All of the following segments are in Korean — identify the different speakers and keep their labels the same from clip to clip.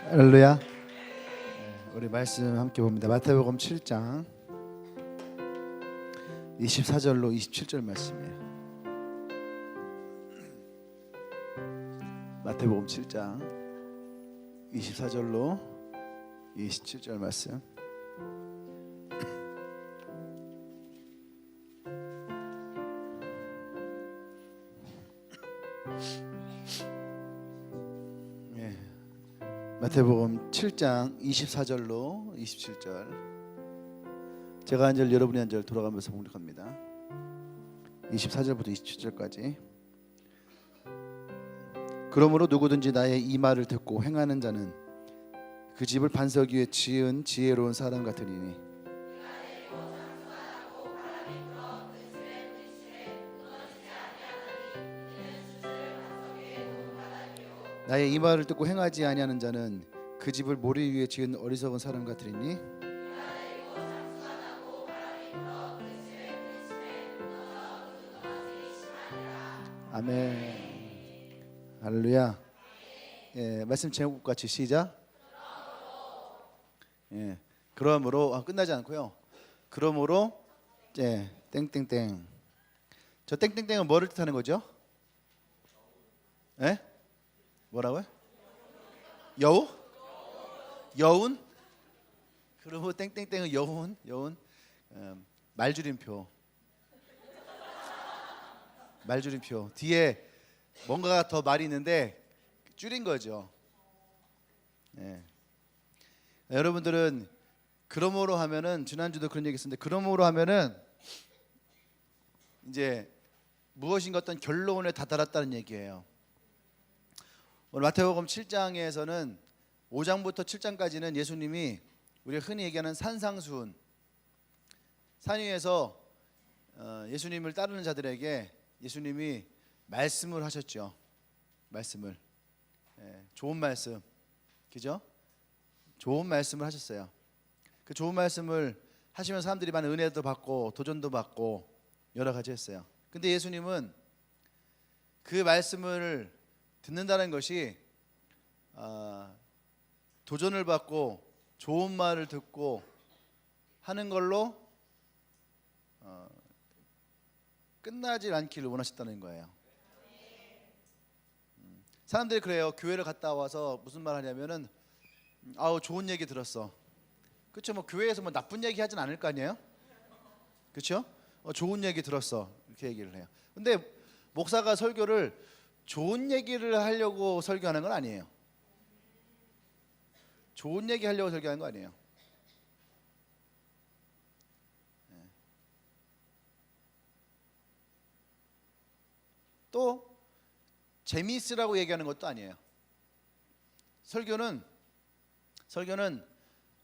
Speaker 1: 할렐루야. 우리 말씀 함께 봅니다. 마태복음 7장 24절로 27절 말씀이에요. 마태복음 7장 24절로 27절 말씀. 마태복음 7장 24절로 27절. 제가 한 절 여러분이 한 절 돌아가면서 봉독합니다. 24절부터 27절까지. 그러므로 누구든지 나의 이 말을 듣고 행하는 자는 그 집을 반석 위에 지은 지혜로운 사람 같으리니 나의 이 말을 듣고 행하지 아니하는 자는 그 집을 모래 위에 지은 어리석은 사람 같으리니 아멘. 할렐루야. 말씀 제목 같이 시작. 그러므로 끝나지 않고요. 그러므로 땡땡땡. 저 땡땡땡은 뭐를 뜻하는 거죠? 뭐라고요? 여우? 여운? 그리고 땡땡땡은 여운. 말줄임표. 뒤에 뭔가가 더 말이 있는데 줄인 거죠. 여러분들은 그러므로 하면은 지난주도 그런 얘기 했었는데 그러므로 하면은 이제 무엇인가 어떤 결론에 다다랐다는 얘기예요. 오늘 마태복음 7장에서는 5장부터 7장까지는 예수님이 우리가 흔히 얘기하는 산상수훈, 산 위에서 예수님을 따르는 자들에게 예수님이 말씀을 하셨죠. 말씀을 좋은 말씀, 그죠? 좋은 말씀을 하셨어요. 그 좋은 말씀을 하시면 사람들이 많은 은혜도 받고 도전도 받고 여러 가지 했어요. 근데 예수님은 그 말씀을 듣는다는 것이 도전을 받고 좋은 말을 듣고 하는 걸로 끝나지 않기를 원하셨다는 거예요. 사람들이 그래요. 교회를 갔다 와서 무슨 말 하냐면은 좋은 얘기 들었어. 그렇죠? 뭐 교회에서 뭐 나쁜 얘기 하진 않을 거 아니에요? 그렇죠? 좋은 얘기 들었어. 이렇게 얘기를 해요. 근데 목사가 설교를 좋은 얘기를 하려고 설교하는 건 아니에요. 좋은 얘기 하려고 설교하는 거 아니에요. 또 재미있으라고 얘기하는 것도 아니에요. 설교는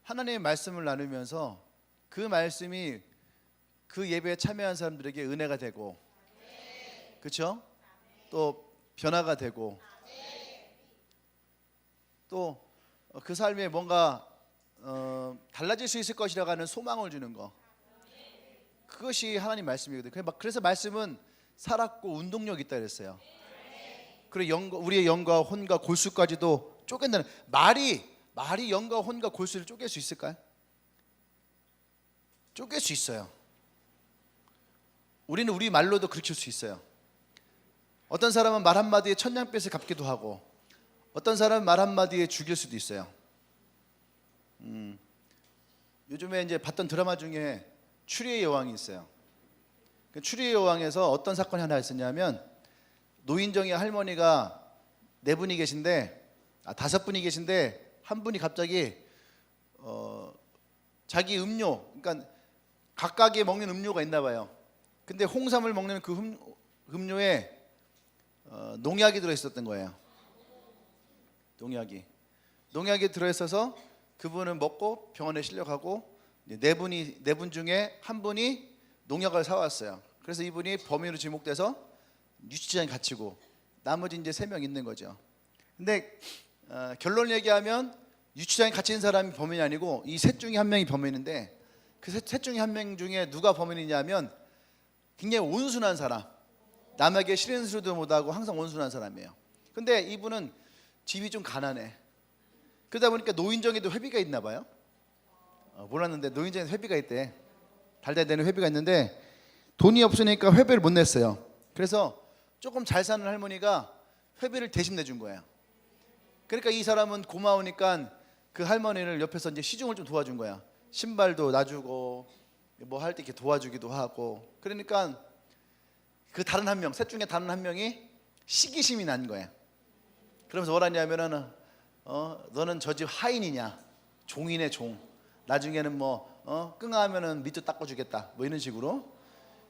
Speaker 1: 하나님의 말씀을 나누면서 그 말씀이 그 예배에 참여한 사람들에게 은혜가 되고, 그렇죠? 또 변화가 되고, 또 그 삶에 뭔가 달라질 수 있을 것이라고 하는 소망을 주는 거. 그것이 하나님 말씀이거든요. 그래서 말씀은 살았고 운동력 있다 그랬어요. 그리고 우리의 영과 혼과 골수까지도 쪼갠다는 말이 영과 혼과 골수를 쪼갤 수 있을까요? 쪼갤 수 있어요. 우리는 우리 말로도 그렇게 할 수 있어요. 어떤 사람은 말 한마디에 천냥빚을 갚기도 하고 어떤 사람은 말 한마디에 죽일 수도 있어요. 요즘에 이제 봤던 드라마 중에 추리의 여왕이 있어요. 그 추리의 여왕에서 어떤 사건이 하나 있었냐면 노인정의 할머니가 4분이 계신데 5분이 계신데 한 분이 갑자기 자기 음료, 그러니까 각각이 먹는 음료가 있나 봐요. 근데 홍삼을 먹는 그 음료에 농약이 들어있었던 거예요. 농약이 들어있어서 그분은 먹고 병원에 실려가고 4분 중에 한 분이 농약을 사왔어요. 그래서 이분이 범인으로 지목돼서 유치장에 갇히고 나머지 이제 3명 있는 거죠. 근데 결론을 얘기하면 유치장에 갇힌 사람이 범인이 아니고 이 셋 중에 한 명이 범인인데 그 셋 중에 한 명 중에 누가 범인이냐면 굉장히 온순한 사람, 남에게 싫은 소리도 못하고 항상 온순한 사람이에요. 근데 이분은 집이 좀 가난해. 그러다 보니까 노인정에도 회비가 있나 봐요. 몰랐는데 노인정에 회비가 있대. 달달 되는 회비가 있는데 돈이 없으니까 회비를 못 냈어요. 그래서 조금 잘 사는 할머니가 회비를 대신 내준 거예요. 그러니까 이 사람은 고마우니까 그 할머니를 옆에서 이제 시중을 좀 도와준 거야. 신발도 놔주고 뭐 할 때 이렇게 도와주기도 하고. 그러니까 그 다른 한 명, 셋 중에 다른 한 명이 시기심이 난 거야. 그러면서 뭐라냐면은 너는 저 집 하인이냐, 종이네 종. 나중에는 뭐 끙하면은 밑도 닦아주겠다. 뭐 이런 식으로.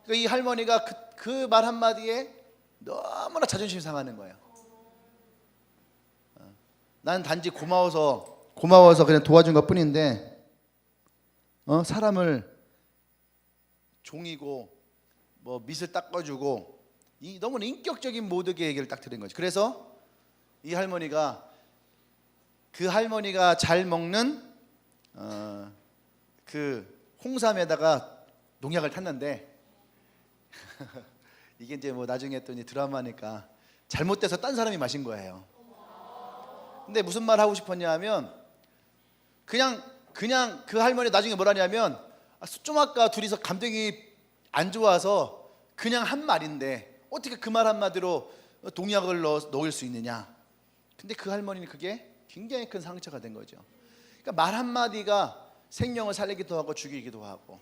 Speaker 1: 그러니까 이 할머니가 그 말 한마디에 너무나 자존심 상하는 거예요. 난 단지 고마워서 그냥 도와준 것 뿐인데 사람을 종이고 뭐 밑을 닦아주고 너무 인격적인 모독의 얘기를 딱 들은 거죠. 그래서 이 할머니가 그 할머니가 잘 먹는 그 홍삼에다가 농약을 탔는데 이게 이제 뭐 나중에 또 이제 드라마니까 잘못돼서 딴 사람이 마신 거예요. 근데 무슨 말 하고 싶었냐 하면 그냥 그 할머니 나중에 뭐라냐면 좀 아까 둘이서 감정이 안 좋아서 그냥 한 말인데 어떻게 그 말 한마디로 농약을 넣을 수 있느냐. 근데 그 할머니는 그게 굉장히 큰 상처가 된 거죠. 그러니까 말 한마디가 생명을 살리기도 하고 죽이기도 하고.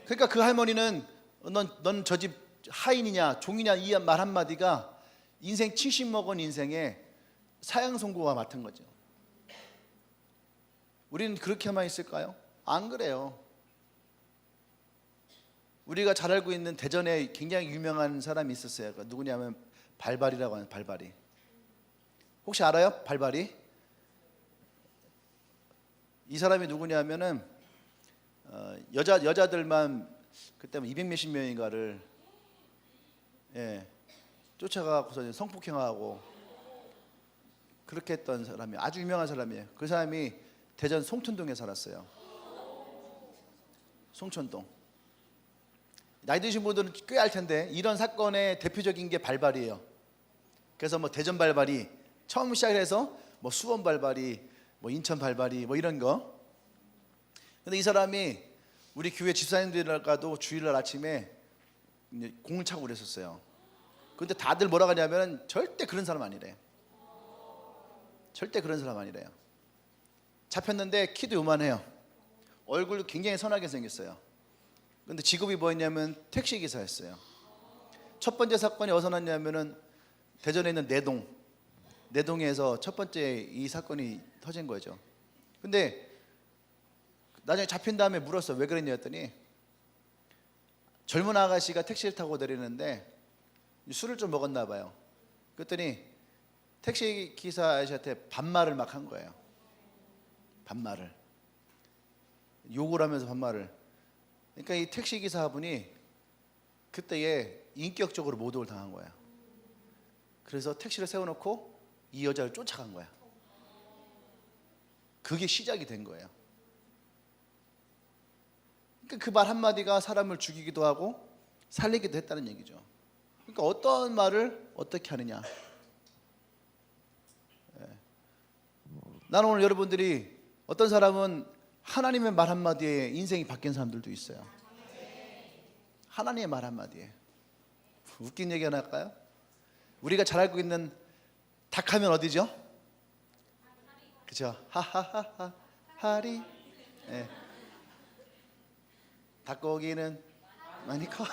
Speaker 1: 그러니까 그 할머니는 넌 저 집 하인이냐 종이냐 이 말 한마디가 인생 70 먹은 인생에 사형 선고와 같은 거죠. 우리는 그렇게만 있을까요? 안 그래요. 우리가 잘 알고 있는 대전에 굉장히 유명한 사람이 있었어요. 누구냐면 발발이라고 하는 발발이. 혹시 알아요? 발발이? 이 사람이 누구냐면은 여자들만 그때 200 몇십 명인가를 쫓아가고서 성폭행하고 그렇게 했던 사람이 아주 유명한 사람이에요. 그 사람이 대전 송천동에 살았어요. 송천동. 나이 드신 분들은 꽤 알 텐데 이런 사건의 대표적인 게 발발이에요. 그래서 뭐 대전 발발이 처음 시작해서 뭐 수원 발발이 뭐 인천 발발이 뭐 이런 거. 근데 이 사람이 우리 교회 집사님들과도 주일날 아침에 공을 차고 그랬었어요. 근데 다들 뭐라 하냐면 절대 그런 사람 아니래요. 절대 그런 사람 아니래요. 잡혔는데 키도 요만해요. 얼굴도 굉장히 선하게 생겼어요. 근데 직업이 뭐였냐면 택시기사였어요. 첫 번째 사건이 어디서 났냐면은 대전에 있는 내동에서 첫 번째 이 사건이 터진 거죠. 근데 나중에 잡힌 다음에 물었어. 왜 그랬냐 했더니 젊은 아가씨가 택시를 타고 내리는데 술을 좀 먹었나 봐요. 그랬더니 택시 기사 아저씨한테 반말을 막 한 거예요. 반말을. 욕을 하면서 반말을. 그러니까 이 택시 기사분이 그때에 인격적으로 모독을 당한 거야. 그래서 택시를 세워놓고 이 여자를 쫓아간 거야. 그게 시작이 된 거예요. 그러니까 그 말 한마디가 사람을 죽이기도 하고 살리기도 했다는 얘기죠. 그러니까 어떤 말을 어떻게 하느냐. 나는 오늘 여러분들이 어떤 사람은 하나님의 말 한마디에 인생이 바뀐 사람들도 있어요. 하나님의 말 한마디에. 웃긴 얘기 하나 할까요? 우리가 잘 알고 있는 닭하면 어디죠? 그죠? 하하하하 하리. 네. 닭고기는 많이 커.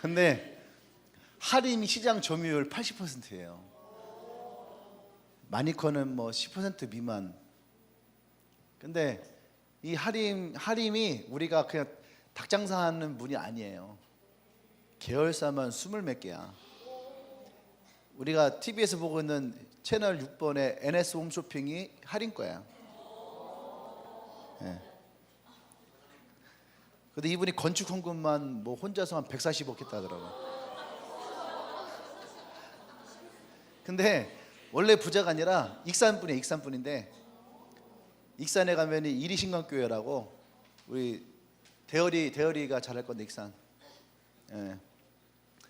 Speaker 1: 근데 하림이 시장 점유율 80%예요. 마니커는 뭐 10% 미만. 근데 이 하림이 우리가 그냥 닭 장사하는 분이 아니에요. 계열사만 20 몇 개야. 우리가 TV에서 보고 있는 채널 6번의 NS 홈쇼핑이 하림 거야. 네. 근데 이분이 건축 헌금만 뭐 혼자서 한 140억 했다더라고. 근데 원래 부자가 아니라 익산분이에요. 익산분인데 익산에 가면이 이리신강교회라고 우리 대열이가 잘할 건데 익산. 예.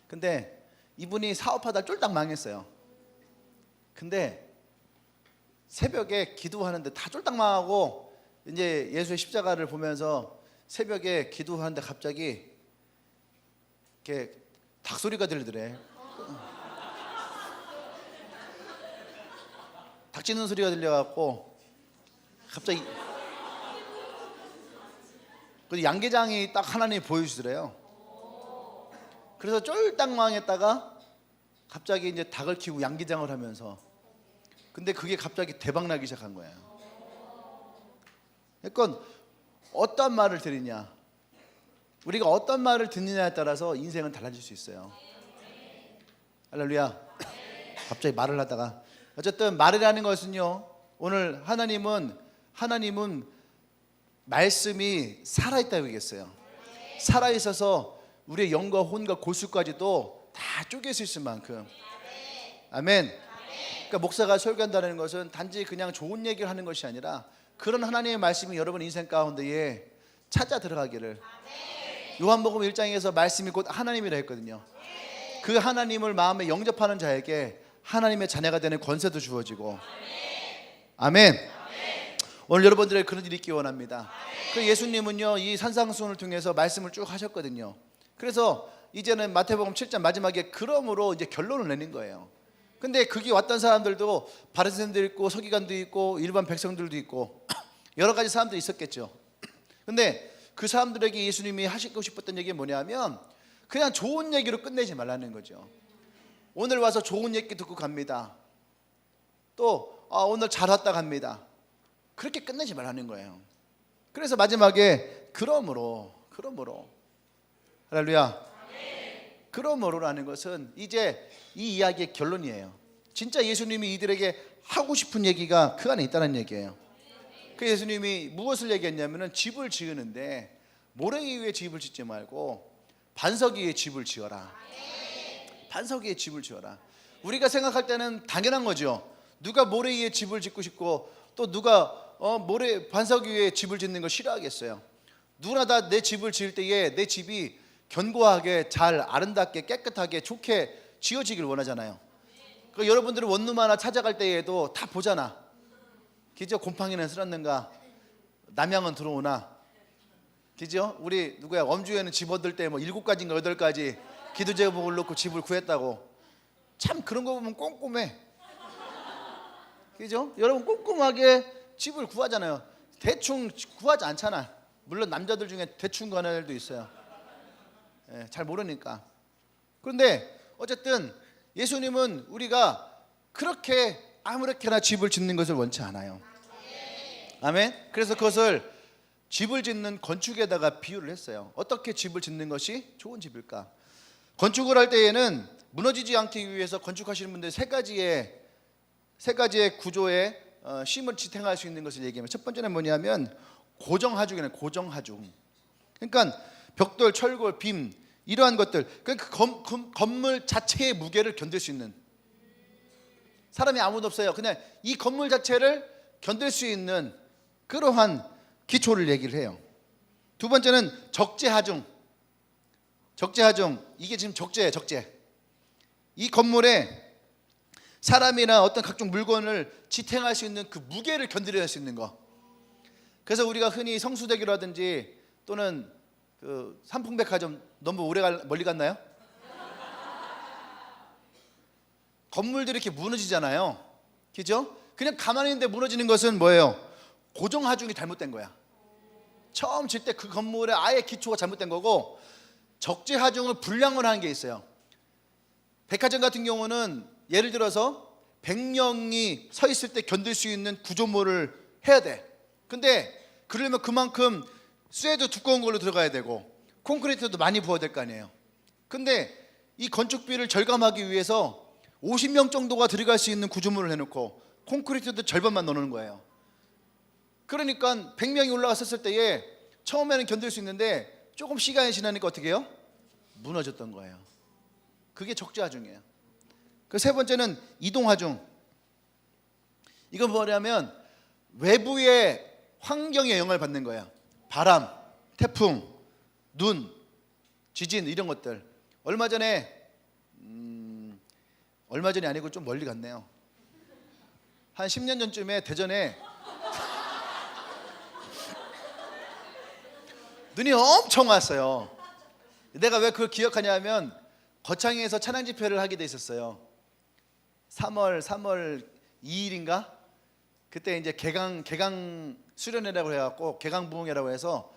Speaker 1: 근데 이분이 사업하다 쫄딱 망했어요. 근데 새벽에 기도하는데 다 쫄딱 망하고 이제 예수의 십자가를 보면서 새벽에 기도하는데 갑자기 이렇게 닭소리가 들리더래. 닭 짖는 소리가 들려갖고 갑자기 그 양계장이 딱 하나님이 보여주더래요. 그래서 쫄딱 망했다가 갑자기 이제 닭을 키우고 양계장을 하면서, 근데 그게 갑자기 대박 나기 시작한 거예요. 그러니까 어떤 말을 들으냐, 우리가 어떤 말을 듣느냐에 따라서 인생은 달라질 수 있어요. 할렐루야. 갑자기 말을 하다가 어쨌든 말이라는 것은요, 오늘 하나님은 말씀이 살아있다고 얘기했어요. 살아있어서 우리의 영과 혼과 골수까지도 다 쪼갤 수 있을 만큼. 아멘. 그러니까 목사가 설교한다는 것은 단지 그냥 좋은 얘기를 하는 것이 아니라 그런 하나님의 말씀이 여러분 인생 가운데에 찾아 들어가기를. 요한복음 1장에서 말씀이 곧 하나님이라 했거든요. 그 하나님을 마음에 영접하는 자에게 하나님의 자녀가 되는 권세도 주어지고. 아멘. 오늘 여러분들의 그런 일이 있기 원합니다. 그 예수님은요, 이 산상수훈을 통해서 말씀을 쭉 하셨거든요. 그래서 이제는 마태복음 7장 마지막에 그러므로 이제 결론을 내는 거예요. 근데 거기 왔던 사람들도 바리새인도 있고 서기관도 있고 일반 백성들도 있고 여러 가지 사람들이 있었겠죠. 근데 그 사람들에게 예수님이 하시고 싶었던 얘기가 뭐냐면 그냥 좋은 얘기로 끝내지 말라는 거죠. 오늘 와서 좋은 얘기 듣고 갑니다. 또 오늘 잘 왔다 갑니다. 그렇게 끝내지 말라는 거예요. 그래서 마지막에 그러므로 할렐루야. 그러므로라는 것은 이제 이 이야기의 결론이에요. 진짜 예수님이 이들에게 하고 싶은 얘기가 그 안에 있다는 얘기예요. 그 예수님이 무엇을 얘기했냐면은 집을 지으는데 모래 위에 집을 짓지 말고 반석 위에 집을 지어라. 반석 위에 집을 지어라. 우리가 생각할 때는 당연한 거죠. 누가 모래 위에 집을 짓고 싶고 또 누가 모래 반석 위에 집을 짓는 걸 싫어하겠어요. 누구나 다 내 집을 지을 때에 내 집이 견고하게 잘 아름답게 깨끗하게 좋게 지어지길 원하잖아요. 그 여러분들은 원룸 하나 찾아갈 때에도 다 보잖아. 그죠? 곰팡이는 쓸었는가, 남양은 들어오나, 그죠? 우리 누구야 엄주에는 집 얻을 때 뭐 7가지인가 8가지 기도 제목을 놓고 집을 구했다고. 참 그런 거 보면 꼼꼼해. 그죠? 여러분 꼼꼼하게 집을 구하잖아요. 대충 구하지 않잖아. 물론 남자들 중에 대충 구하는 애들도 있어요. 잘 모르니까. 그런데 어쨌든 예수님은 우리가 그렇게 아무렇게나 집을 짓는 것을 원치 않아요. 아멘. 그래서 그것을 집을 짓는 건축에다가 비유를 했어요. 어떻게 집을 짓는 것이 좋은 집일까? 건축을 할 때에는 무너지지 않기 위해서 건축하시는 분들 세 가지의 구조의 쉼을 지탱할 수 있는 것을 얘기하면, 첫 번째는 뭐냐면 고정하중이네. 고정하중. 그러니까 벽돌, 철골, 빔 이러한 것들, 그러니까 그 건물 자체의 무게를 견딜 수 있는, 사람이 아무도 없어요. 그냥 이 건물 자체를 견딜 수 있는 그러한 기초를 얘기를 해요. 두 번째는 적재하중. 적재하중, 이게 지금 적재예요. 적재. 이 건물에 사람이나 어떤 각종 물건을 지탱할 수 있는 그 무게를 견디할 수 있는 거. 그래서 우리가 흔히 성수대교라든지 또는 그 삼풍백화점 너무 멀리 갔나요? 건물들이 이렇게 무너지잖아요. 그죠? 그냥 가만히 있는데 무너지는 것은 뭐예요? 고정하중이 잘못된 거야. 처음 질 때 그 건물의 아예 기초가 잘못된 거고, 적재하중을 불량을 하는 게 있어요. 백화점 같은 경우는 예를 들어서 100명이 서 있을 때 견딜 수 있는 구조물을 해야 돼. 근데 그러려면 그만큼 쇠도 두꺼운 걸로 들어가야 되고 콘크리트도 많이 부어야 될 거 아니에요. 근데 이 건축비를 절감하기 위해서 50명 정도가 들어갈 수 있는 구조물을 해놓고 콘크리트도 절반만 넣는 거예요. 그러니까 100명이 올라갔었을 때에 처음에는 견딜 수 있는데 조금 시간이 지나니까 어떻게 해요? 무너졌던 거예요. 그게 적재하중이에요. 그 세 번째는 이동하중. 이건 뭐냐면 외부의 환경에 영향을 받는 거예요. 바람, 태풍, 눈, 지진 이런 것들. 얼마 전에 아니고 좀 멀리 갔네요. 한 10년 전쯤에 대전에 눈이 엄청 왔어요. 내가 왜 그걸 기억하냐면 거창에서 찬양 집회를 하게 돼 있었어요. 3월 2일인가? 그때 이제 개강 수련회라고 해갖고 개강 부흥회라고 해서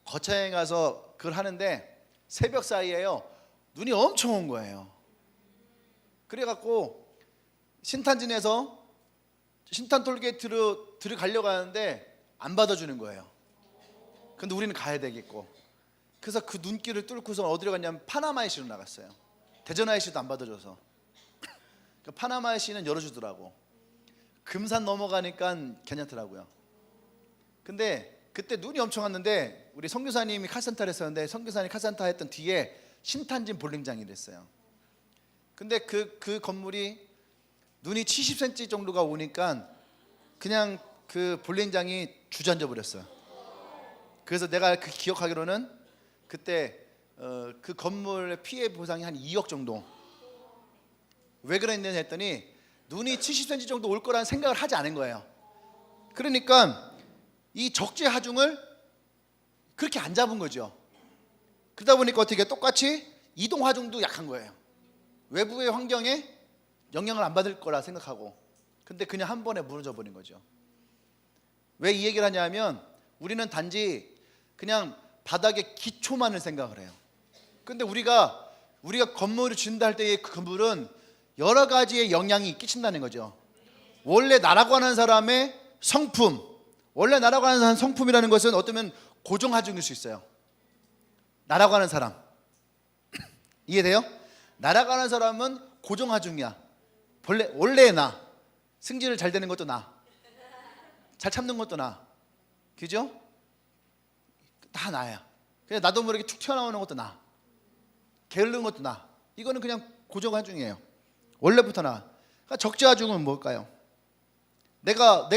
Speaker 1: 거창에 가서 그걸 하는데 새벽 사이에요. 눈이 엄청 온 거예요. 그래갖고 신탄진에서 신탄 톨게이트로 들어가려고 하는데 안 받아주는 거예요. 근데 우리는 가야 되겠고. 그래서 그 눈길을 뚫고서 어디로 갔냐면 파나마이시로 나갔어요. 대전 IC도 안 받아줘서. 파나마 IC는 열어주더라고. 금산 넘어가니까 괜찮더라고요. 근데 그때 눈이 엄청 왔는데 우리 선교사님이 카센터를 했었는데 선교사님이 카센터 했던 뒤에 신탄진 볼링장이 됐어요. 근데 그 건물이 눈이 70cm 정도가 오니까 그냥 그 볼링장이 주저앉아 버렸어요. 그래서 내가 그 기억하기로는 그때 그 건물의 피해 보상이 한 2억 정도. 왜 그랬냐 했더니 눈이 70cm 정도 올 거라는 생각을 하지 않은 거예요. 그러니까 이 적재 하중을 그렇게 안 잡은 거죠. 그러다 보니까 어떻게 똑같이 이동 하중도 약한 거예요. 외부의 환경에 영향을 안 받을 거라 생각하고. 근데 그냥 한 번에 무너져 버린 거죠. 왜 이 얘기를 하냐면 우리는 단지 그냥 바닥에 기초만을 생각을 해요. 근데 우리가 건물을 짓는다 할 때의 그 건물은 여러 가지의 영향이 끼친다는 거죠. 원래 나라고 하는 사람의 성품, 원래 나라고 하는 사람 성품이라는 것은 어쩌면 고정하중일 수 있어요. 나라고 하는 사람 이해돼요? 나라고 하는 사람은 고정하중이야. 원래 나 승진을 잘 되는 것도 나, 잘 참는 것도 나, 그죠? 다 나야. 그냥 나도 모르게 툭 튀어나오는 것도 나, 게으른 것도 나. 이거는 그냥 고정하중이에요. 원래부터 나. 그러니까 적재하중은 뭘까요? 내가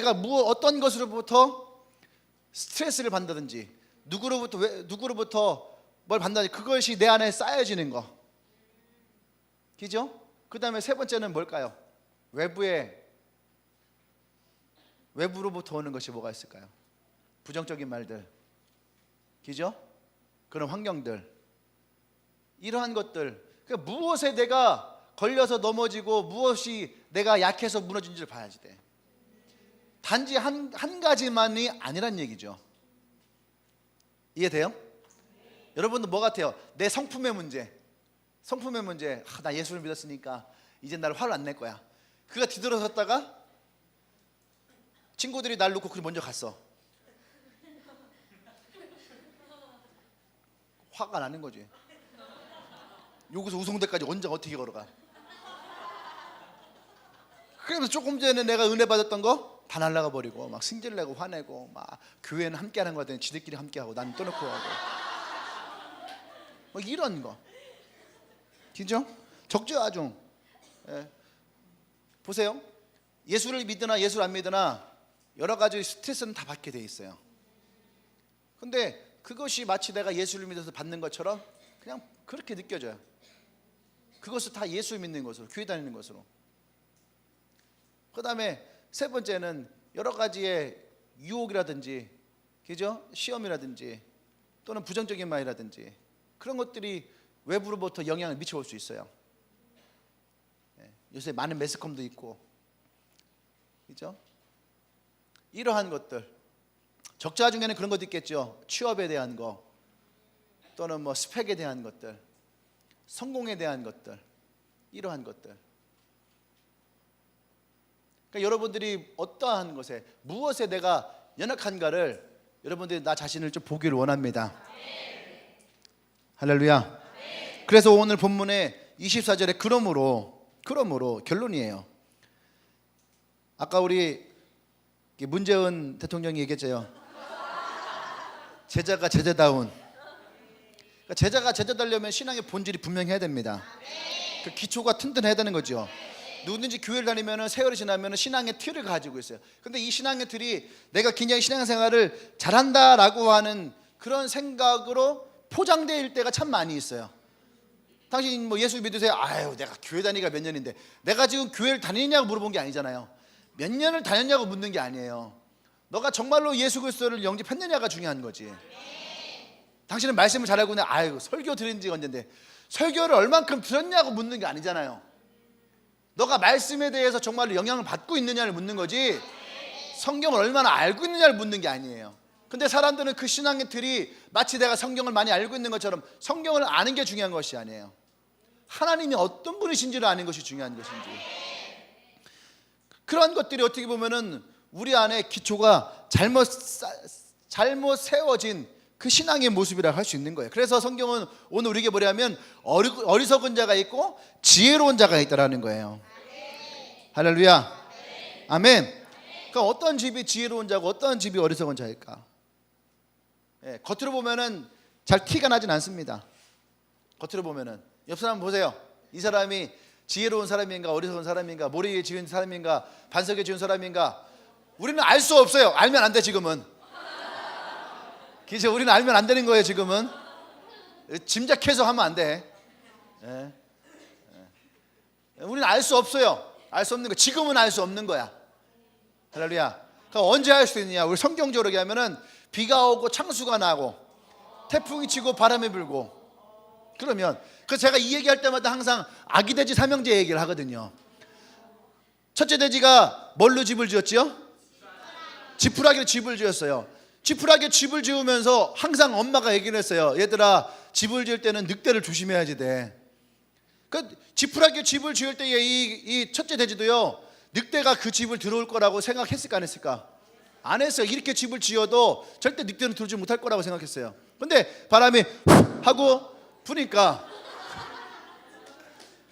Speaker 1: 어떤 것으로부터 스트레스를 받는다든지 누구로부터 뭘 받는다든지 그것이 내 안에 쌓여지는 거. 그죠? 그 다음에 세 번째는 뭘까요? 외부로부터 오는 것이 뭐가 있을까요? 부정적인 말들, 그죠? 그런 환경들, 이러한 것들. 그러니까 무엇에 내가 걸려서 넘어지고 무엇이 내가 약해서 무너진지를 봐야지 돼. 단지 한 가지만이 아니란 얘기죠. 이해돼요? 여러분들 뭐 같아요? 내 성품의 문제. 나 예수를 믿었으니까 이제 날 화를 안 낼 거야. 그가 뒤돌아섰다가 친구들이 날 놓고 그리 먼저 갔어. 화가 나는 거지. 여기서 우송대까지 언제 어떻게 걸어가? 그래서 조금 전에 내가 은혜 받았던 거 다 날라가 버리고 막 승질 내고 화내고 막 교회는 함께 하는 거 같더니 지들끼리 함께 하고 나는 떠놓고 하고 뭐 이런 거. 그죠? 적재하중. 예. 보세요. 예수를 믿으나 예수를 안 믿으나 여러 가지 스트레스는 다 받게 돼 있어요. 근데 그것이 마치 내가 예수를 믿어서 받는 것처럼 그냥 그렇게 느껴져요. 그것을 다 예수 믿는 것으로, 교회 다니는 것으로. 그 다음에 세 번째는 여러 가지의 유혹이라든지, 그죠? 시험이라든지 또는 부정적인 말이라든지 그런 것들이 외부로부터 영향을 미쳐올 수 있어요. 요새 많은 매스컴도 있고, 그죠? 이러한 것들. 적자 중에는 그런 것도 있겠죠. 취업에 대한 거, 또는 뭐 스펙에 대한 것들, 성공에 대한 것들, 이러한 것들. 그러니까 여러분들이 어떠한 것에, 무엇에 내가 연약한가를 여러분들이 나 자신을 좀 보기를 원합니다. 할렐루야. 그래서 오늘 본문의 24절에 그러므로 결론이에요. 아까 우리 문재은 대통령이 얘기했죠. 제자가 제자다운. 그러니까 제자가 제자되려면 신앙의 본질이 분명해야 됩니다. 그 기초가 튼튼해야 되는 거죠. 누구든지 교회를 다니면 세월이 지나면 신앙의 틀을 가지고 있어요. 근데 이 신앙의 틀이 내가 굉장히 신앙생활을 잘한다라고 하는 그런 생각으로 포장될 때가 참 많이 있어요. 당신 뭐 예수 믿으세요? 아유, 내가 교회 다니가 몇 년인데. 내가 지금 교회를 다니냐고 물어본 게 아니잖아요. 몇 년을 다녔냐고 묻는 게 아니에요. 너가 정말로 예수 그리스도를 영접했느냐가 중요한 거지. 당신은 말씀을 잘 알고 있는데 아이고 설교 들은 지 언젠데 설교를 얼만큼 들었냐고 묻는 게 아니잖아요. 너가 말씀에 대해서 정말로 영향을 받고 있느냐를 묻는 거지 성경을 얼마나 알고 있느냐를 묻는 게 아니에요. 근데 사람들은 그 신앙의 틀이 마치 내가 성경을 많이 알고 있는 것처럼 성경을 아는 게 중요한 것이 아니에요. 하나님이 어떤 분이신지를 아는 것이 중요한 것인지. 그런 것들이 어떻게 보면은 우리 안에 기초가 잘못 세워진 그 신앙의 모습이라고 할 수 있는 거예요. 그래서 성경은 오늘 우리에게 뭐냐면 어리석은 자가 있고 지혜로운 자가 있다라는 거예요. 할렐루야. 아멘. 그러니까 어떤 집이 지혜로운 자고 어떤 집이 어리석은 자일까? 예, 겉으로 보면은 잘 티가 나진 않습니다. 겉으로 보면은 옆 사람 보세요. 이 사람이 지혜로운 사람인가 어리석은 사람인가 모래에 지은 사람인가 반석에 지은 사람인가 우리는 알 수 없어요. 알면 안 돼 지금은. 그죠? 우리는 알면 안 되는 거예요 지금은. 짐작해서 하면 안 돼. 예. 예. 우리는 알 수 없어요. 알 수 없는 거. 지금은 알 수 없는 거야. 할렐루야. 그러니까 언제 할 수 있느냐? 우리 성경적으로 얘기하면은 비가 오고 창수가 나고 태풍이 치고 바람이 불고 그러면 그래서 제가 이 얘기할 때마다 항상 아기 돼지 삼형제 얘기를 하거든요. 첫째 돼지가 뭘로 집을 지었지요? 지푸라기로 집을 지었어요. 지푸라기로 집을 지으면서 항상 엄마가 얘기를 했어요. 얘들아 집을 지을 때는 늑대를 조심해야지 돼. 그 지푸라기로 집을 지을 때에 이 첫째 돼지도요 늑대가 그 집을 들어올 거라고 생각했을까 안 했을까? 안 했어요. 이렇게 집을 지어도 절대 늑대는 들어오지 못할 거라고 생각했어요. 근데 바람이 하고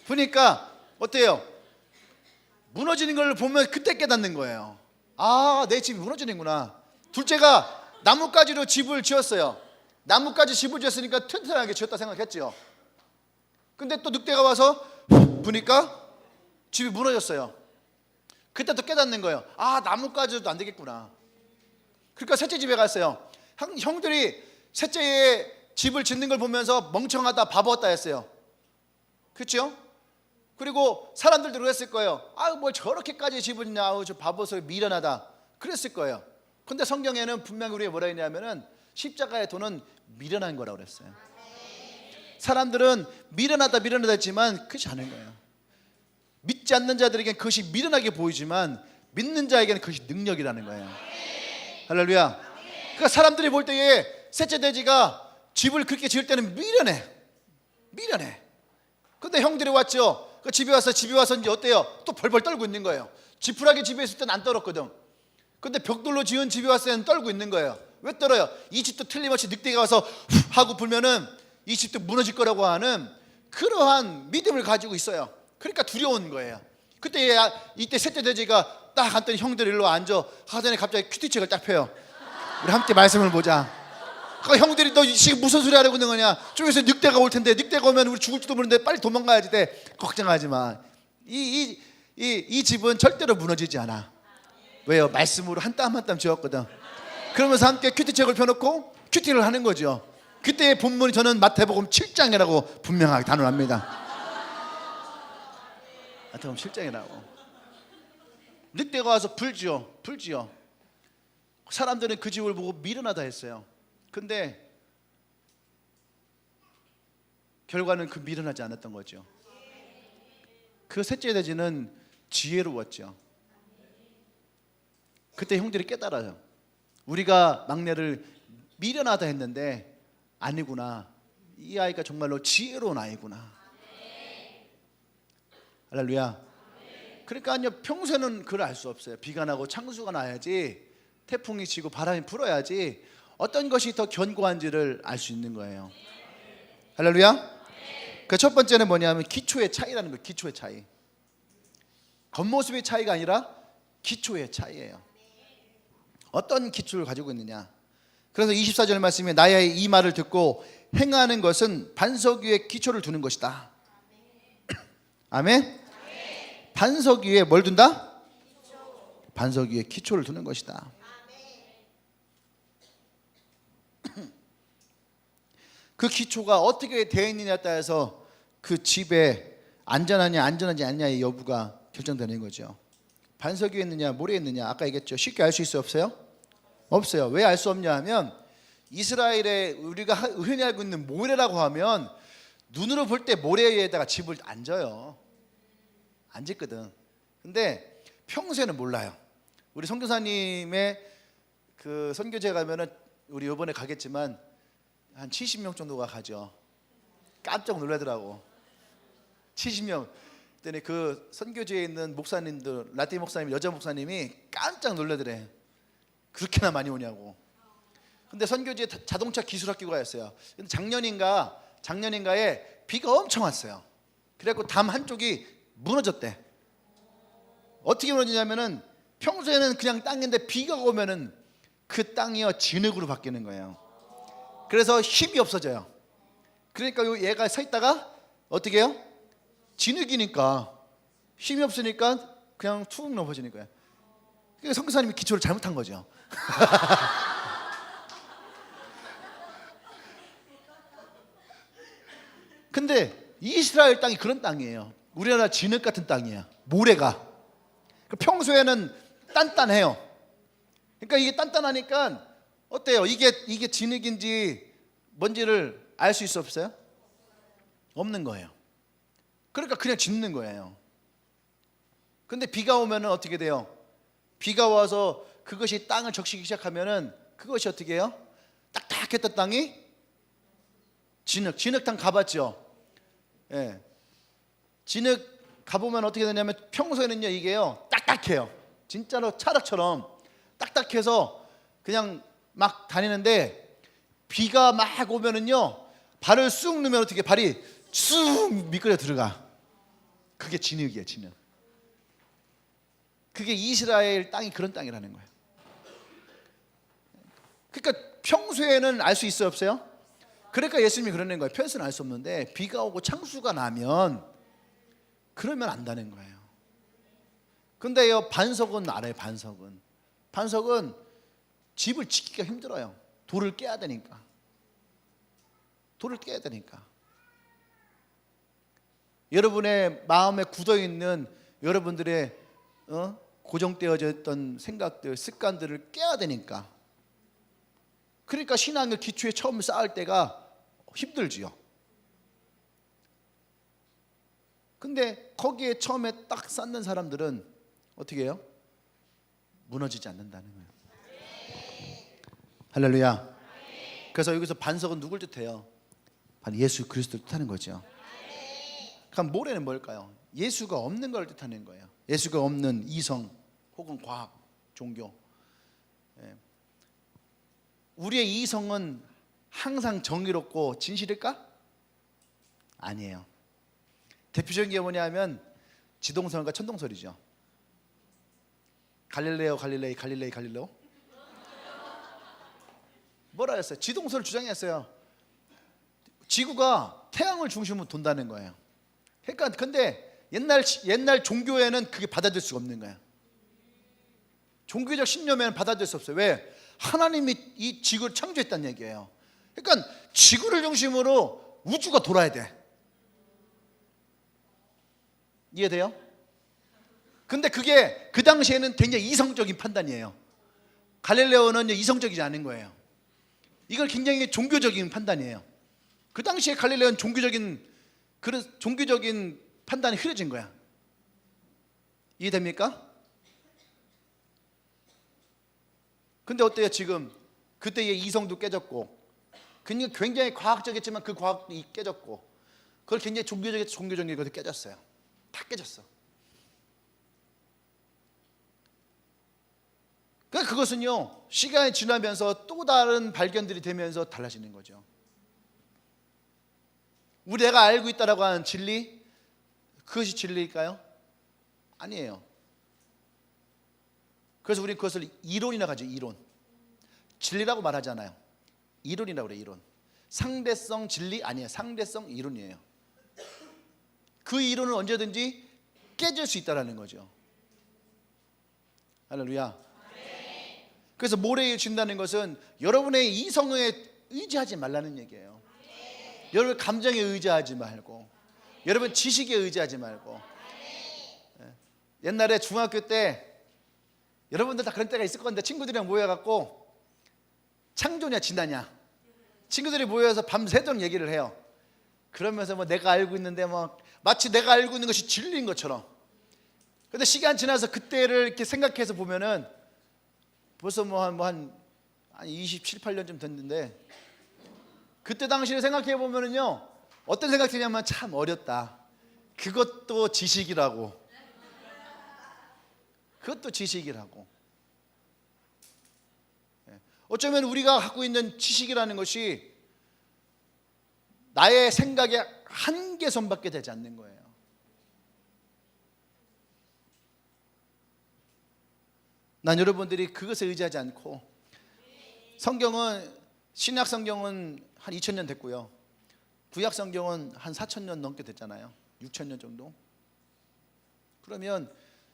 Speaker 1: 부니까 어때요? 무너지는 걸 보면 그때 깨닫는 거예요. 아, 내 집이 무너지는구나. 둘째가 나뭇가지로 집을 지었어요. 나뭇가지 집을 지었으니까 튼튼하게 지었다 생각했죠. 근데 또 늑대가 와서 부니까 집이 무너졌어요. 그때 또 깨닫는 거예요. 아, 나뭇가지도 안 되겠구나. 그러니까 셋째 집에 갔어요. 형들이 셋째의 집을 짓는 걸 보면서 멍청하다 바보였다 했어요. 그렇죠? 그리고 사람들도 그랬을 거예요. 아, 뭘 저렇게까지 집을 짓냐, 저 바보서 미련하다 그랬을 거예요. 근데 성경에는 분명히 우리가 뭐라 했냐면은 십자가의 도는 미련한 거라고 그랬어요. 사람들은 미련하다 했지만 그렇지 않은 거예요. 믿지 않는 자들에게는 그것이 미련하게 보이지만 믿는 자에게는 그것이 능력이라는 거예요. 할렐루야. 그러니까 사람들이 볼 때에 셋째 돼지가 집을 그렇게 지을 때는 미련해. 근데 형들이 왔죠. 그 집에 와서 이제 어때요? 또 벌벌 떨고 있는 거예요. 지푸라기 집에 있을 때는 안 떨었거든. 근데 벽돌로 지은 집에 왔을 때는 떨고 있는 거예요. 왜 떨어요? 이 집도 틀림없이 늑대가 와서 후 하고 불면은 이 집도 무너질 거라고 하는 그러한 믿음을 가지고 있어요. 그러니까 두려운 거예요. 이때 셋째 돼지가 딱 갔더니 형들 일로 앉아 하더니 갑자기 큐티책을 딱 펴요. 우리 함께 말씀을 보자. 그 형들이 너 지금 무슨 소리 하려고 있는 거냐? 쪽에서 늑대가 올 텐데 늑대가 오면 우리 죽을지도 모르는데 빨리 도망가야지 돼. 걱정하지 마. 이 집은 절대로 무너지지 않아. 왜요? 말씀으로 한 땀 한 땀 지었거든. 그러면서 함께 큐티책을 펴놓고 큐티를 하는 거죠. 그때의 본문이 저는 마태복음 7장이라고 분명하게 단언합니다. 마태복음 7장이라고. 늑대가 와서 불지어. 사람들은 그 집을 보고 미련하다 했어요. 근데 결과는 그 미련하지 않았던 거죠. 그 셋째 돼지는 지혜로웠죠. 그때 형들이 깨달아요. 우리가 막내를 미련하다 했는데 아니구나. 이 아이가 정말로 지혜로운 아이구나. 할렐루야. 그러니까 평소에는 그걸 알 수 없어요. 비가 나고 창수가 나야지, 태풍이 치고 바람이 불어야지 어떤 것이 더 견고한지를 알 수 있는 거예요. 할렐루야. 그 첫 번째는 뭐냐면 기초의 차이라는 거예요. 기초의 차이. 겉모습의 차이가 아니라 기초의 차이예요. 어떤 기초를 가지고 있느냐. 그래서 24절 말씀에 나의 이 말을 듣고 행하는 것은 반석 위에 기초를 두는 것이다. 아멘. 반석 위에 뭘 둔다? 반석 위에 기초를 두는 것이다. 그 기초가 어떻게 되어 있느냐에 따라서 그 집에 안전하냐 안전하지 않냐의 여부가 결정되는 거죠. 반석 위에 있느냐 모래에 있느냐 아까 얘기했죠. 쉽게 알 수 있어요 없어요? 없어요. 왜 알 수 없냐 하면 이스라엘에 우리가 흔히 알고 있는 모래라고 하면 눈으로 볼 때 모래 위에다가 집을 안 져요. 안 짓거든. 근데 평소에는 몰라요. 우리 선교사님의 그 선교제 가면은 우리 이번에 가겠지만 한 70명 정도가 가죠. 깜짝 놀라더라고. 70명. 그랬더니 그 선교지에 있는 목사님들, 라떼 목사님, 여자 목사님이 깜짝 놀라더래. 그렇게나 많이 오냐고. 근데 선교지에 자동차 기술학교가 있어요. 근데 작년인가에 비가 엄청 왔어요. 그래갖고 담 한쪽이 무너졌대. 어떻게 무너지냐면은 평소에는 그냥 땅인데 비가 오면은 그 땅이요 진흙으로 바뀌는 거예요. 그래서 힘이 없어져요. 그러니까 얘가 서 있다가 어떻게 해요? 진흙이니까 힘이 없으니까 그냥 툭 넘어지는 거예요. 그러니까 선교사님이 기초를 잘못한 거죠. 근데 이스라엘 땅이 그런 땅이에요. 우리나라 진흙 같은 땅이에요. 모래가. 평소에는 단단해요. 그러니까 이게 단단하니까 어때요? 이게 진흙인지 뭔지를 알 수 있어 없어요? 없는 거예요. 그러니까 그냥 짓는 거예요. 근데 비가 오면은 어떻게 돼요? 비가 와서 그것이 땅을 적시기 시작하면은 그것이 어떻게 해요? 딱딱했던 땅이 진흙탕 가봤죠? 예. 진흙 가보면 어떻게 되냐면 평소에는요 이게요 딱딱해요. 진짜로 찰흙처럼 딱딱해서 그냥 막 다니는데 비가 막 오면은요 발을 쑥 넣으면 어떻게 발이 쑥 미끄러 들어가. 그게 진흙이에요. 진흙. 그게 이스라엘 땅이 그런 땅이라는 거예요. 그러니까 평소에는 알 수 있어요 없어요? 그러니까 예수님이 그러는 거예요. 평소에는 알 수 없는데 비가 오고 창수가 나면 그러면 안다는 거예요. 근데요 반석은 알아요. 반석은 집을 짓기가 힘들어요. 돌을 깨야 되니까. 여러분의 마음에 굳어있는 여러분들의 고정되어져 있던 생각들, 습관들을 깨야 되니까. 그러니까 신앙의 기초에 처음 쌓을 때가 힘들지요. 근데 거기에 처음에 딱 쌓는 사람들은 어떻게 해요? 무너지지 않는다는 거예요. 할렐루야. 그래서 여기서 반석은 누굴 뜻해요? 바로 예수 그리스도를 뜻하는 거죠. 그럼 모래는 뭘까요? 예수가 없는 걸 뜻하는 거예요. 예수가 없는 이성 혹은 과학, 종교. 우리의 이성은 항상 정의롭고 진실일까? 아니에요. 대표적인 게 뭐냐면 지동설과 천동설이죠. 갈릴레오 뭐라 했어요? 지동설을 주장했어요. 지구가 태양을 중심으로 돈다는 거예요. 그러니까 근데 옛날 종교에는 그게 받아들일 수가 없는 거예요. 종교적 신념에는 받아들일 수 없어요. 왜? 하나님이 이 지구를 창조했다는 얘기예요. 그러니까 지구를 중심으로 우주가 돌아야 돼. 이해돼요? 근데 그게 그 당시에는 굉장히 이성적인 판단이에요. 갈릴레오는 이성적이지 않은 거예요. 이걸 굉장히 종교적인 판단이에요. 그 당시에 갈릴레오는 그런 종교적인 판단이 흐려진 거야. 이해됩니까? 근데 어때요 지금? 그때의 이성도 깨졌고 굉장히 과학적이었지만 그 과학도 깨졌고 그걸 굉장히 종교적인 것도 깨졌어요. 다 깨졌어. 그러니까 그것은요 시간이 지나면서 또 다른 발견들이 되면서 달라지는 거죠. 우리가 알고 있다라고 하는 진리, 그것이 진리일까요? 아니에요. 그래서 우리 그것을 이론이라고 하죠. 이론. 진리라고 말하잖아요. 이론이라고 그래요. 이론. 상대성 진리 아니에요. 상대성 이론이에요. 그 이론은 언제든지 깨질 수 있다는 거죠. 할렐루야. 그래서 모래에 준다는 것은 여러분의 이성에 의지하지 말라는 얘기예요. 여러분 감정에 의지하지 말고 여러분 지식에 의지하지 말고. 옛날에 중학교 때 여러분들 다 그런 때가 있을 건데, 친구들이랑 모여갖고 창조냐 진화냐, 친구들이 모여서 밤새도록 얘기를 해요. 그러면서 뭐 내가 알고 있는데 뭐 마치 내가 알고 있는 것이 진리인 것처럼. 근데 시간 지나서 그때를 이렇게 생각해서 보면은 벌써 한 27, 8년쯤 됐는데, 그때 당시를 생각해 보면은요, 어떤 생각이 드냐면 참 어렸다. 그것도 지식이라고. 그것도 지식이라고. 어쩌면 우리가 갖고 있는 지식이라는 것이 나의 생각의 한계선밖에 되지 않는 거예요. 난 여러분들이 그것에 의지하지 않고, 성경은, 신약 성경은 한 2000년 됐고요, 구약 성경은 한 4000년 넘게 됐잖아요. 6000년 정도. 그러면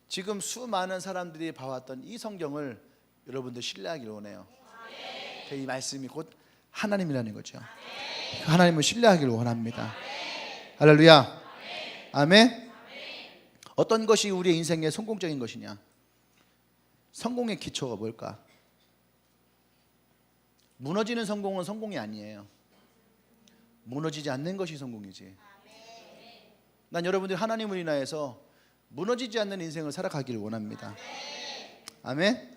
Speaker 1: 지금 수많은 사람들이 봐왔던 이 성경을 여러분들 신뢰하기를 원해요. 이 말씀이 곧 하나님이라는 거죠. 하나님을 신뢰하기를 원합니다. 할렐루야. 아멘. 어떤 것이 우리의 인생의 성공적인 것이냐? 성공의 기초가 뭘까? 무너지는 성공은 성공이 아니에요. 무너지지 않는 것이 성공이지. 난 여러분들이 하나님을 인하여서 무너지지 않는 인생을 살아가기를 원합니다. 아멘.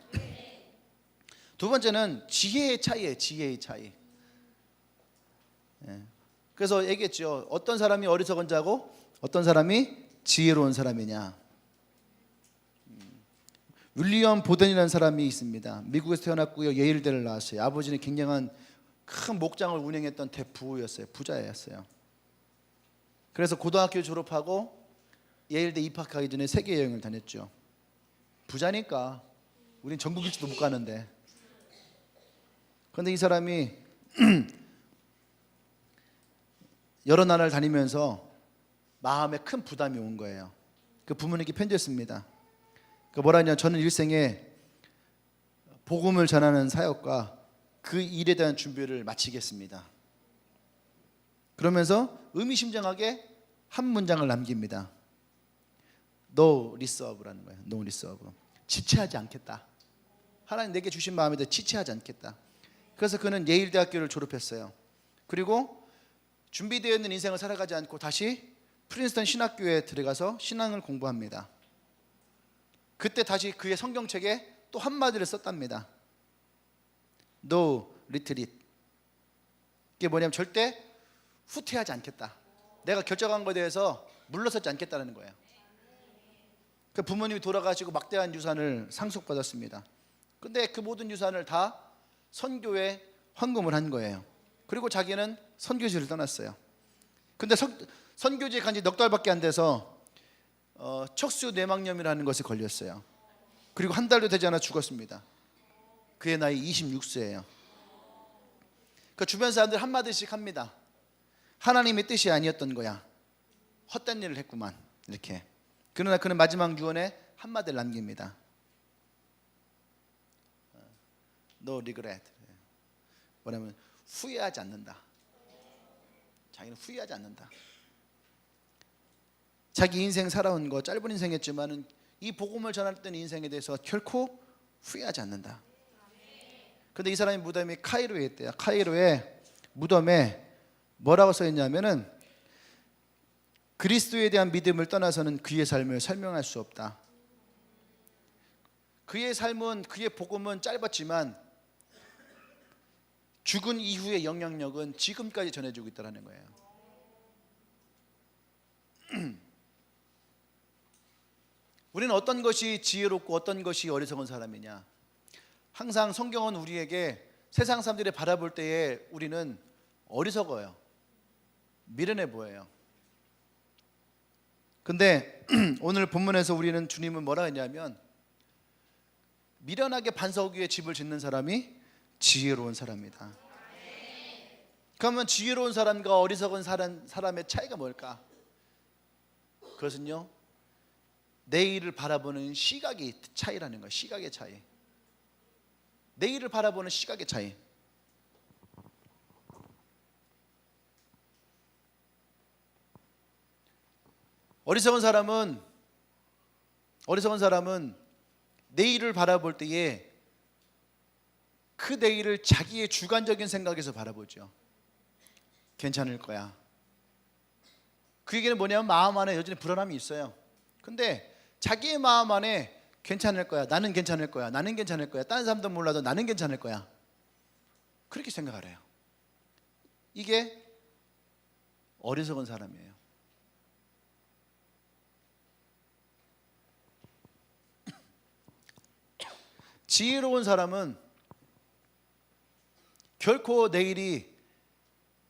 Speaker 1: 두 번째는 지혜의 차이예요. 지혜의 차이. 그래서 얘기했죠. 어떤 사람이 어리석은 자고 어떤 사람이 지혜로운 사람이냐. 윌리엄 보든이라는 사람이 있습니다. 미국에서 태어났고요, 예일대를 나왔어요. 아버지는 굉장한 큰 목장을 운영했던 대부였어요. 부자였어요. 그래서 고등학교 졸업하고 예일대 입학하기 전에 세계 여행을 다녔죠. 부자니까 우린 전국 일주도 못 가는데. 그런데 이 사람이 여러 나라를 다니면서 마음에 큰 부담이 온 거예요. 그 부모님께 편지했습니다. 그 뭐라 하냐, 저는 일생에 복음을 전하는 사역과 그 일에 대한 준비를 마치겠습니다. 그러면서 의미심장하게 한 문장을 남깁니다. No reserve라는 거예요. No reserve. 지체하지 않겠다. 하나님 내게 주신 마음에 대해 지체하지 않겠다. 그래서 그는 예일대학교를 졸업했어요. 그리고 준비되어 있는 인생을 살아가지 않고 다시 프린스턴 신학교에 들어가서 신앙을 공부합니다. 그때 다시 그의 성경책에 또 한마디를 썼답니다. No retreat. 이게 뭐냐면 절대 후퇴하지 않겠다. 내가 결정한 것에 대해서 물러서지 않겠다는 거예요. 그 부모님이 돌아가시고 막대한 유산을 상속받았습니다. 근데 그 모든 유산을 다 선교에 헌금을 한 거예요. 그리고 자기는 선교지를 떠났어요. 근데 선교지에 간 지 넉 달밖에 안 돼서 척수 뇌막염이라는 것에 걸렸어요. 그리고 한 달도 되지 않아 죽었습니다. 그의 나이 26세예요. 그 주변 사람들 한마디씩 합니다. 하나님의 뜻이 아니었던 거야. 헛된 일을 했구만. 이렇게. 그러나 그는 마지막 유언에 한마디를 남깁니다. No regret. 뭐냐면 후회하지 않는다. 자기는 후회하지 않는다. 자기 인생 살아온 거 짧은 인생이었지만은 이 복음을 전할 때는 인생에 대해서 결코 후회하지 않는다. 그런데 이 사람이 무덤이 카이로에 있대요. 카이로의 무덤에 뭐라고 써 있냐면은 그리스도에 대한 믿음을 떠나서는 그의 삶을 설명할 수 없다. 그의 삶은, 그의 복음은 짧았지만 죽은 이후의 영향력은 지금까지 전해지고 있다는 거예요. 우리는 어떤 것이 지혜롭고 어떤 것이 어리석은 사람이냐? 항상 성경은 우리에게 세상 사람들이 바라볼 때에 우리는 어리석어요. 미련해 보여요. 근데 오늘 본문에서 우리는 주님은 뭐라 했냐면, 미련하게 반석 위에 집을 짓는 사람이 지혜로운 사람이다. 그러면 지혜로운 사람과 어리석은 사람의 차이가 뭘까? 그것은요, 내일을 바라보는 시각이 차이라는 거예요. 시각의 차이. 내일을 바라보는 시각의 차이. 어리석은 사람은 내일을 바라볼 때에 그 내일을 자기의 주관적인 생각에서 바라보죠. 괜찮을 거야. 그 얘기는 뭐냐면 마음 안에 여전히 불안함이 있어요. 근데 자기의 마음 안에 괜찮을 거야, 나는 괜찮을 거야, 나는 괜찮을 거야, 다른 사람도 몰라도 나는 괜찮을 거야, 그렇게 생각을 해요. 이게 어리석은 사람이에요. 지혜로운 사람은 결코 내일이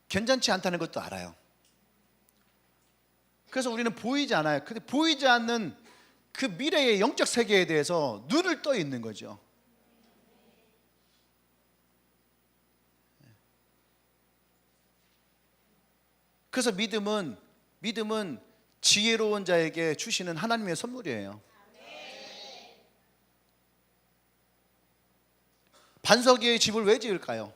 Speaker 1: 괜찮지 않다는 것도 알아요. 그래서 우리는 보이지 않아요. 근데 보이지 않는 그 미래의 영적 세계에 대해서 눈을 떠 있는 거죠. 그래서 믿음은 지혜로운 자에게 주시는 하나님의 선물이에요. 반석 위에 집을 왜 지을까요?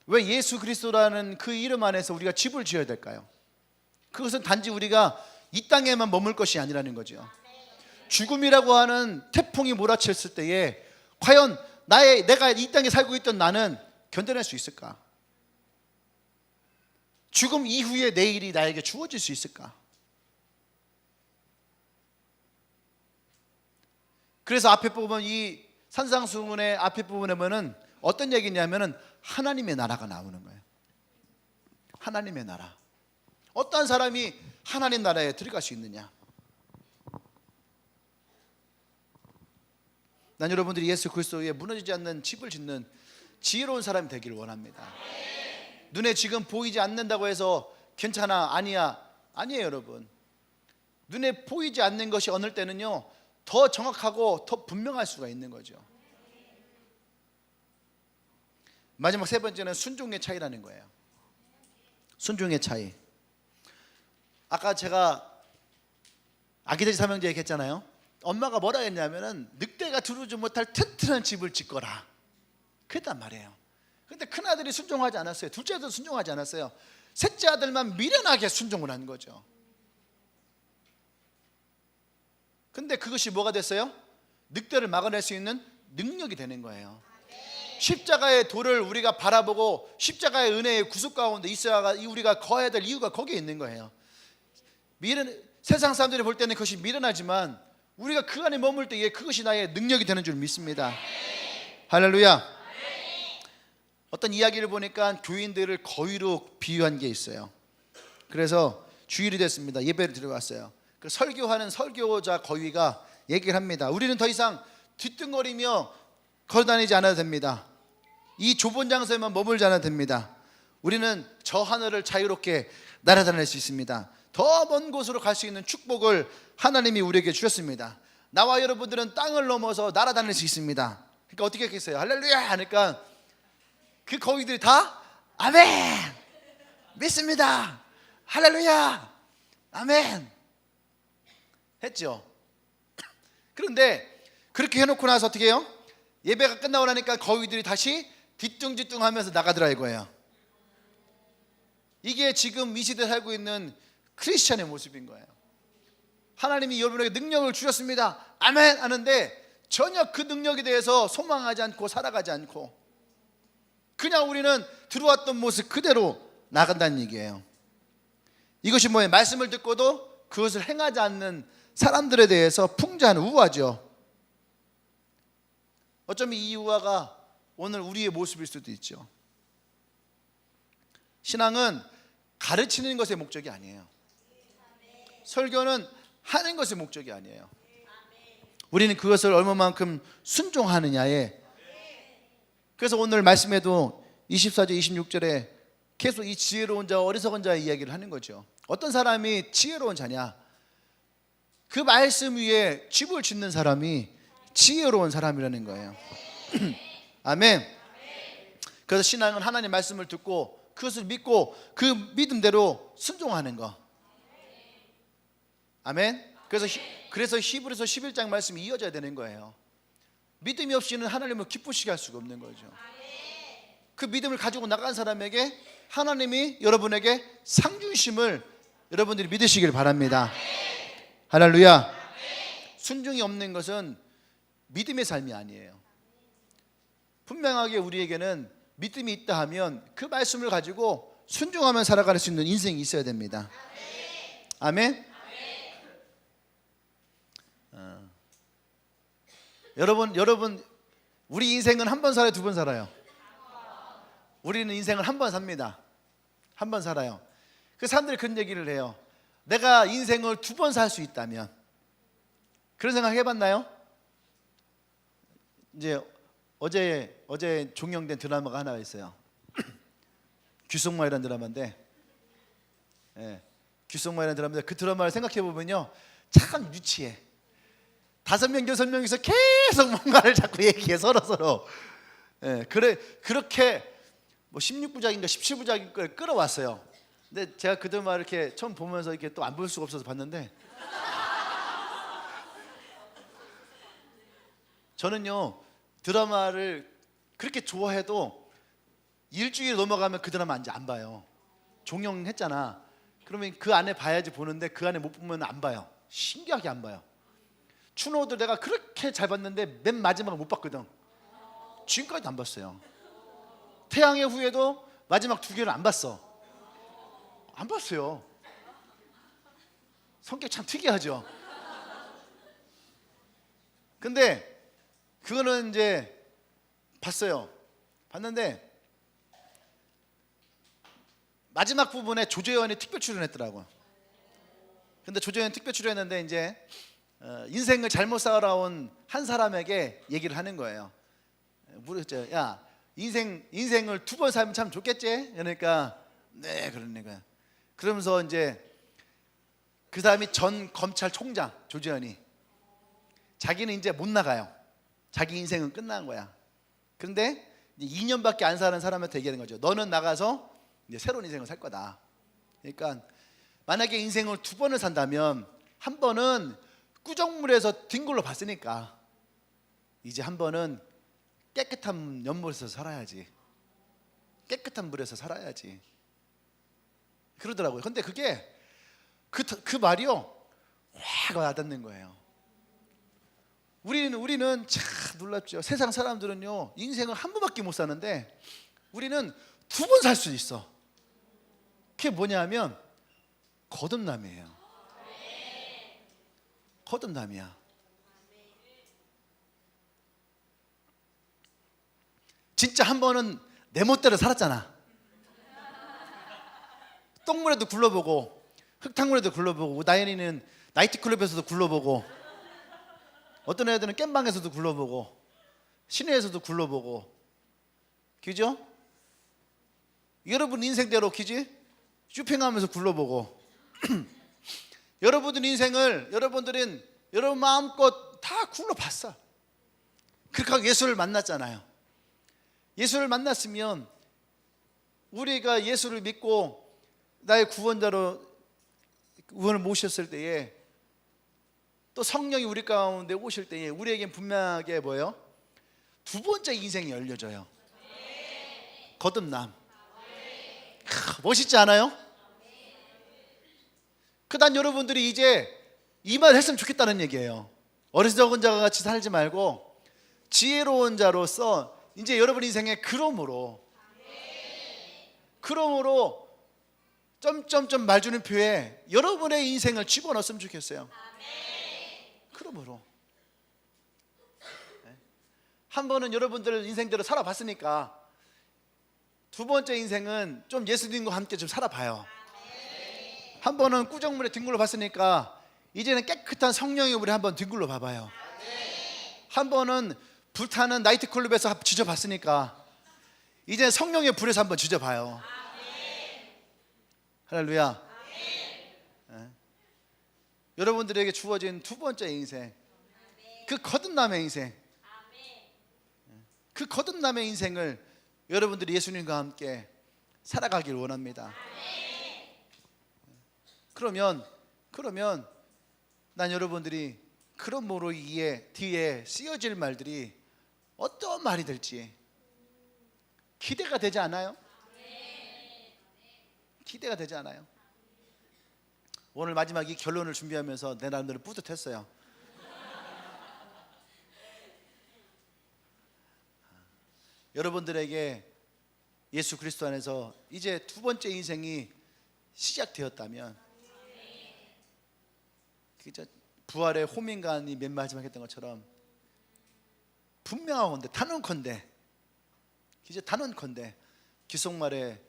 Speaker 1: 왜 예수 그리스도라는 그 이름 안에서 우리가 집을 지어야 될까요? 그것은 단지 우리가 이 땅에만 머물 것이 아니라는 거죠. 죽음이라고 하는 태풍이 몰아쳤을 때에 과연 내가 이 땅에 살고 있던 나는 견뎌낼 수 있을까? 죽음 이후의 내일이 나에게 주어질 수 있을까? 그래서 앞에 보면 이 산상수훈의 앞에 부분에 보면은 어떤 얘기냐면은 하나님의 나라가 나오는 거예요. 하나님의 나라. 어떤 사람이 하나님 나라에 들어갈 수 있느냐? 난 여러분들이 예수 그리스도에 무너지지 않는 집을 짓는 지혜로운 사람이 되기를 원합니다. 눈에 지금 보이지 않는다고 해서 괜찮아, 아니야, 아니에요 여러분. 눈에 보이지 않는 것이 어느 때는요 더 정확하고 더 분명할 수가 있는 거죠. 마지막 세 번째는 순종의 차이라는 거예요. 순종의 차이. 아까 제가 아기돼지 삼형제 얘기했잖아요. 엄마가 뭐라 했냐면은 늑대가 들어오지 못할 튼튼한 집을 짓거라 그랬단 말이에요. 근데 큰아들이 순종하지 않았어요. 둘째 아들도 순종하지 않았어요. 셋째 아들만 미련하게 순종을 한 거죠. 근데 그것이 뭐가 됐어요? 늑대를 막아낼 수 있는 능력이 되는 거예요. 십자가의 도를 우리가 바라보고 십자가의 은혜의 구속 가운데 있어야 우리가 거해야 될 이유가 거기에 있는 거예요. 세상 사람들이 볼 때는 그것이 미련하지만 우리가 그 안에 머물 때에 그것이 나의 능력이 되는 줄 믿습니다. 할렐루야. 어떤 이야기를 보니까 교인들을 거위로 비유한 게 있어요. 그래서 주일이 됐습니다. 예배를 드려왔어요. 그 설교하는 설교자 거위가 얘기를 합니다. 우리는 더 이상 뒤뚱거리며 걸어다니지 않아도 됩니다. 이 좁은 장소에만 머물지 않아도 됩니다. 우리는 저 하늘을 자유롭게 날아다닐 수 있습니다. 더 먼 곳으로 갈 수 있는 축복을 하나님이 우리에게 주셨습니다. 나와 여러분들은 땅을 넘어서 날아다닐 수 있습니다. 그러니까 어떻게 했겠어요? 할렐루야 하니까 그 거위들이 다 아멘 믿습니다 할렐루야 아멘 했죠. 그런데 그렇게 해놓고 나서 어떻게 해요? 예배가 끝나고 나니까 거위들이 다시 뒤뚱뒤뚱 하면서 나가더라 이거예요. 이게 지금 이 시대에 살고 있는 크리스찬의 모습인 거예요. 하나님이 여러분에게 능력을 주셨습니다 아멘 하는데 전혀 그 능력에 대해서 소망하지 않고 살아가지 않고 그냥 우리는 들어왔던 모습 그대로 나간다는 얘기예요. 이것이 뭐예요? 말씀을 듣고도 그것을 행하지 않는 사람들에 대해서 풍자한 우화죠. 어쩌면 이 우화가 오늘 우리의 모습일 수도 있죠. 신앙은 가르치는 것의 목적이 아니에요. 설교는 하는 것의 목적이 아니에요. 우리는 그것을 얼마만큼 순종하느냐에. 그래서 오늘 말씀에도 24절 26절에 계속 이 지혜로운 자와 어리석은 자의 이야기를 하는 거죠. 어떤 사람이 지혜로운 자냐? 그 말씀 위에 집을 짓는 사람이 지혜로운 사람이라는 거예요. 아멘. 그래서 신앙은 하나님의 말씀을 듣고 그것을 믿고 그 믿음대로 순종하는 거. 아멘. 그래서 히브리서 11장 말씀이 이어져야 되는 거예요. 믿음이 없이는 하나님을 기쁘시게 할 수가 없는 거죠. 그 믿음을 가지고 나간 사람에게 하나님이 여러분에게 상주심을 여러분들이 믿으시길 바랍니다. 할렐루야. 순종이 없는 것은 믿음의 삶이 아니에요. 분명하게 우리에게는 믿음이 있다 하면 그 말씀을 가지고 순종하며 살아갈 수 있는 인생이 있어야 됩니다. 아멘. 여러분 우리 인생은 한 번 살아요, 두 번 살아요? 우리는 인생을 한 번 삽니다. 한 번 살아요. 그 사람들이 그런 얘기를 해요. 내가 인생을 두 번 살 수 있다면. 그런 생각 해봤나요? 이제 어제 종영된 드라마가 하나 있어요. 귀속말이라는 드라마인데, 귀속말이라는 드라마인데 그 드라마를 생각해 보면요, 참 유치해. 5명, 6명이서 계속 뭔가를 자꾸 얘기해 서로. 그렇게 뭐 16부작인가 17부작인가 끌어왔어요. 근데 제가 그 드라마 이렇게 처음 보면서 이렇게 또 안 볼 수가 없어서 봤는데, 저는요 드라마를 그렇게 좋아해도 일주일 넘어가면 그 드라마 이제 안 봐요. 종영했잖아. 그러면 그 안에 봐야지 보는데 그 안에 못 보면 안 봐요. 신기하게 안 봐요. 추노도 내가 그렇게 잘 봤는데 맨 마지막을 못 봤거든. 지금까지도 안 봤어요. 태양의 후예도 마지막 2개를 안 봤어. 안 봤어요. 성격 참 특이하죠. 근데 그거는 이제 봤어요. 봤는데 마지막 부분에 조재현이 특별 출연했더라고요. 근데 조재현 특별 출연했는데 이제 인생을 잘못 살아온 한 사람에게 얘기를 하는 거예요. 물었죠. 야, 인생을 2번 살면 참 좋겠지? 그러니까 네, 그러니까. 그러면서 이제 그 사람이 전 검찰총장 조재현이, 자기는 이제 못 나가요. 자기 인생은 끝난 거야. 그런데 이제 2년밖에 안 사는 사람한테 얘기하는 거죠. 너는 나가서 이제 새로운 인생을 살 거다. 그러니까 만약에 인생을 2번을 산다면 한 번은 꾸정물에서 뒹굴러 봤으니까 이제 한 번은 깨끗한 연못에서 살아야지. 깨끗한 물에서 살아야지. 그러더라고요. 근데 그게 그 말이요 확 와닿는 거예요. 우리는 참 놀랍죠. 세상 사람들은요 인생을 한 번밖에 못 사는데 우리는 2번 살 수 있어. 그게 뭐냐면 거듭남이에요. 거듭남이야. 진짜 한 번은 내 멋대로 살았잖아. 똥물에도 굴러보고 흙탕물에도 굴러보고, 나연이는 나이트클럽에서도 굴러보고, 어떤 애들은 깸방에서도 굴러보고, 시내에서도 굴러보고, 그죠? 여러분 인생대로 그지? 쇼핑하면서 굴러보고 여러분들 인생을 여러분 마음껏 다 굴러봤어. 그렇게 하고 예수를 만났잖아요. 예수를 만났으면 우리가 예수를 믿고 나의 구원자로 구원을 모셨을 때에 또 성령이 우리 가운데 오실 때에 우리에겐 분명하게 뭐예요? 2번째 인생이 열려져요. 거듭남. 멋있지 않아요? 난 여러분들이 이제 이 말 했으면 좋겠다는 얘기예요. 어리석은 자가 같이 살지 말고 지혜로운 자로서 이제 여러분 인생에 그러므로 점점점 말주는 표에 여러분의 인생을 집어넣었으면 좋겠어요. 그러므로 한 번은 여러분들 인생대로 살아봤으니까 2번째 인생은 좀 예수님과 함께 좀 살아봐요. 한 번은 꾸정물에 뒹굴러 봤으니까 이제는 깨끗한 성령의 물에 한번 뒹굴러 봐봐요. 한 번은 불타는 나이트클럽에서 지져봤으니까 이제 성령의 불에서 한번 지져봐요. 할렐루야. 여러분들에게 주어진 2번째 인생, 그 거듭남의 인생, 그 거듭남의 인생을 여러분들이 예수님과 함께 살아가길 원합니다. 그러면 난 여러분들이 그러므로 이에 뒤에 쓰여질 말들이 어떤 말이 될지 기대가 되지 않아요? 기대가 되지 않아요? 오늘 마지막 이 결론을 준비하면서 내 나름대로 뿌듯했어요. 여러분들에게 예수 그리스도 안에서 이제 두 번째 인생이 시작되었다면, 부활의 호민관이 맨 마지막에 했던 것처럼 분명하건대 단언컨대, 이제 단언컨대, 기속말에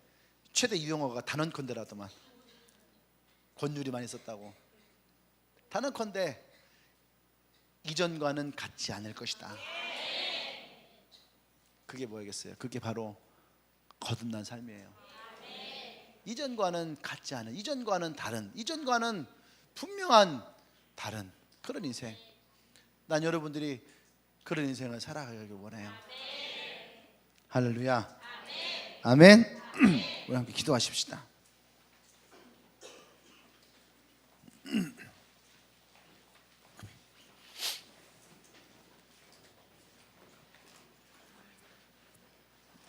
Speaker 1: 최대 유용어가 단언컨대라더만, 권율이 많이 썼다고. 단언컨대 이전과는 같지 않을 것이다. 그게 뭐겠어요? 그게 바로 거듭난 삶이에요. 이전과는 같지 않은, 이전과는 다른, 이전과는 분명한 다른 그런 인생. 난 여러분들이 그런 인생을 살아가길 원해요. 할렐루야. 아멘. 우리 함께 기도하십시다.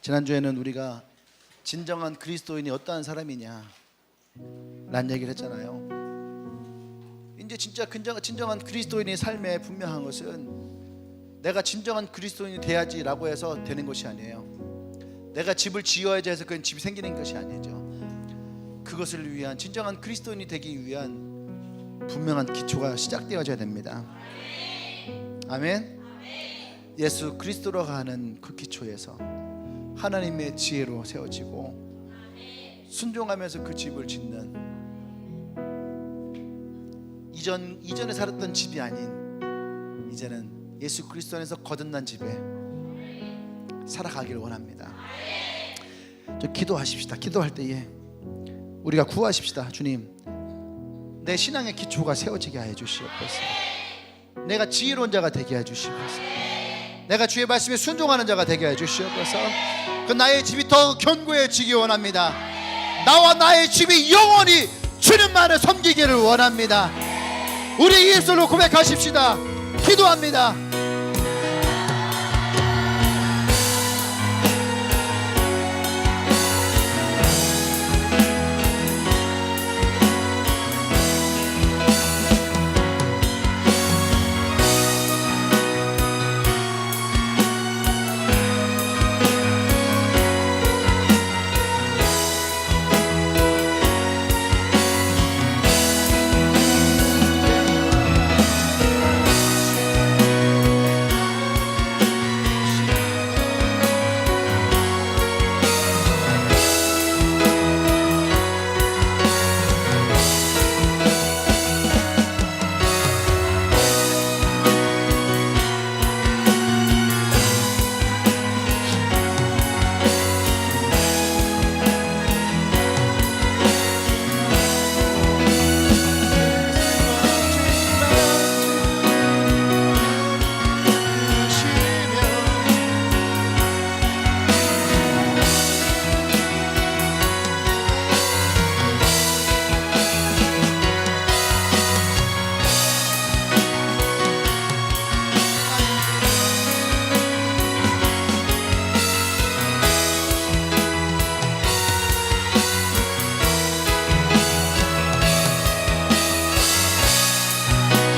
Speaker 1: 지난주에는 우리가 진정한 그리스도인이 어떠한 사람이냐 라는 얘기를 했잖아요. 이제 진짜 진정한 그리스도인의 삶에 분명한 것은 내가 진정한 그리스도인이 돼야지라고 해서 되는 것이 아니에요. 내가 집을 지어야지 해서 그건 집이 생기는 것이 아니죠. 그것을 위한, 진정한 그리스도인이 되기 위한 분명한 기초가 시작되어져야 됩니다. 아멘. 예수 그리스도로 가는 그 기초에서 하나님의 지혜로 세워지고 순종하면서 그 집을 짓는, 이전에 살았던 집이 아닌 이제는 예수 그리스도 안에서 거듭난 집에 살아가기를 원합니다. 좀 기도하십시다. 기도할 때에 우리가 구하십시다. 주님, 내 신앙의 기초가 세워지게 하여 주시옵소서. 내가 지혜로운 자가 되게 해 주시옵소서. 내가 주의 말씀에 순종하는 자가 되게 해 주시옵소서. 그 나의 집이 더 견고해지기 원합니다. 나와 나의 집이 영원히 주님만을 섬기기를 원합니다. 우리 예수로 고백하십시다. 기도합니다.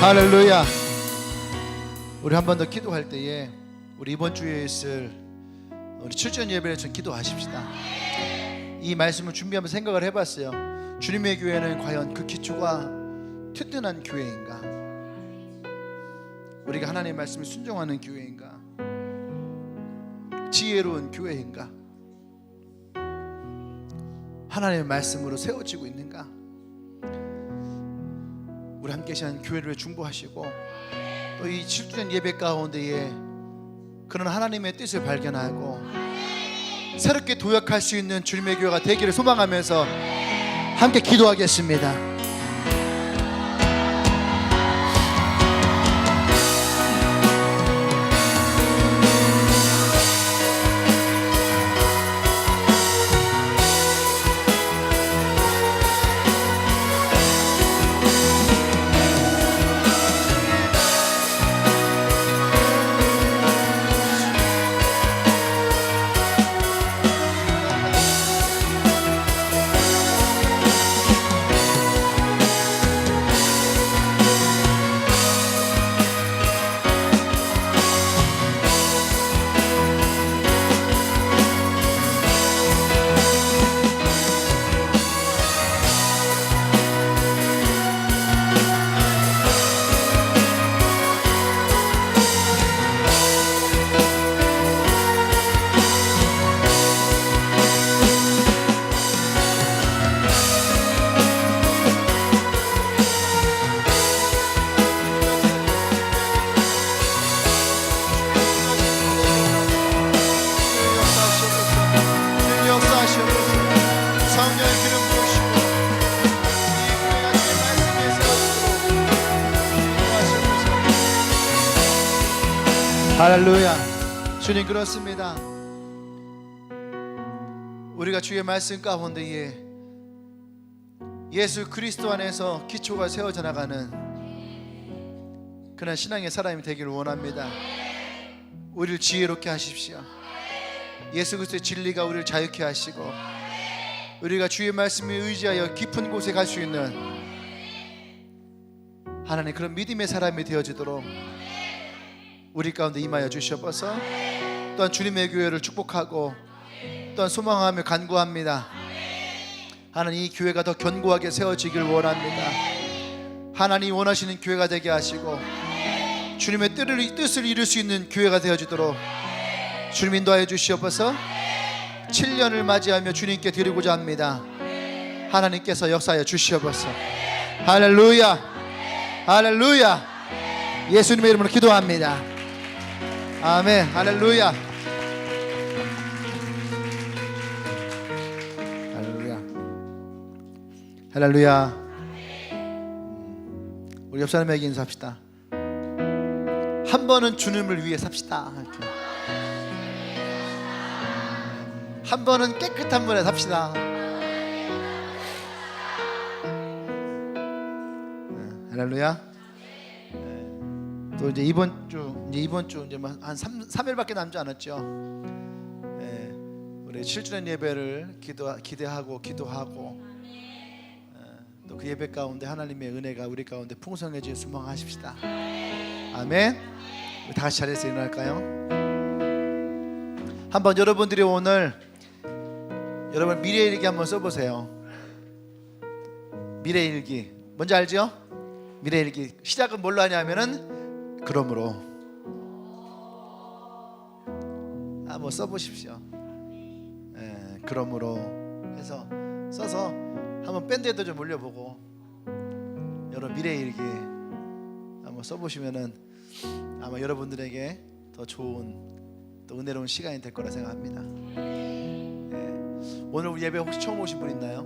Speaker 1: 할렐루야. 우리 한 번 더 기도할 때에 우리 이번 주에 있을 우리 출전 예배를 좀 기도하십시다. 이 말씀을 준비하면서 생각을 해봤어요. 주님의 교회는 과연 그 기초가 튼튼한 교회인가? 우리가 하나님의 말씀에 순종하는 교회인가? 지혜로운 교회인가? 하나님의 말씀으로 세워지고 있는가? 우리 함께 시간 교회를 중보하시고 또 이 7주년 예배 가운데에 그런 하나님의 뜻을 발견하고 새롭게 도약할 수 있는 주님의 교회가 되기를 소망하면서 함께 기도하겠습니다. 할렐루야. 주님, 그렇습니다. 우리가 주의 말씀 가운데에 예수 그리스도 안에서 기초가 세워져 나가는 그런 신앙의 사람이 되기를 원합니다. 우리를 지혜롭게 하십시오. 예수 그리스도의 진리가 우리를 자유케 하시고 우리가 주의 말씀에 의지하여 깊은 곳에 갈 수 있는 하나님 그런 믿음의 사람이 되어지도록 우리 가운데 임하여 주시옵소서. 또한 주님의 교회를 축복하고 또한 소망하며 간구합니다. 하나님, 이 교회가 더 견고하게 세워지길 원합니다. 하나님 원하시는 교회가 되게 하시고 주님의 뜻을 이룰 수 있는 교회가 되어지도록 주님 인도하여 주시옵소서. 7년을 맞이하며 주님께 드리고자 합니다. 하나님께서 역사하여 주시옵소서. 할렐루야, 할렐루야. 예수님의 이름으로 기도합니다. 아멘. 할렐루야. 할렐루야. 할렐루야. 우리 옆 사람에게 인사합시다. 한 번은 주님을 위해 삽시다. 이렇게. 한 번은 깨끗한 분에 삽시다. 할렐루야. 또 이제 이번 주 이제 한 3일밖에 남지 않았죠. 우리 7주년 예배를 기대하고 기도하고 또 그 예배 가운데 하나님의 은혜가 우리 가운데 풍성해지길 소망하십시다. 아멘. 우리 다 같이 자리에서 일어날까요? 한번 여러분들이 오늘 여러분 미래일기 한번 써보세요. 미래일기 뭔지 알죠? 미래일기 시작은 뭘로 하냐면은 그러므로 한번 써보십시오. 그러므로 해서 써서 한번 밴드에도 좀 올려보고 여러분 미래일기 한번 써보시면은 아마 여러분들에게 더 좋은 또 은혜로운 시간이 될 거라 생각합니다. 오늘 우리 예배 혹시 처음 오신 분 있나요?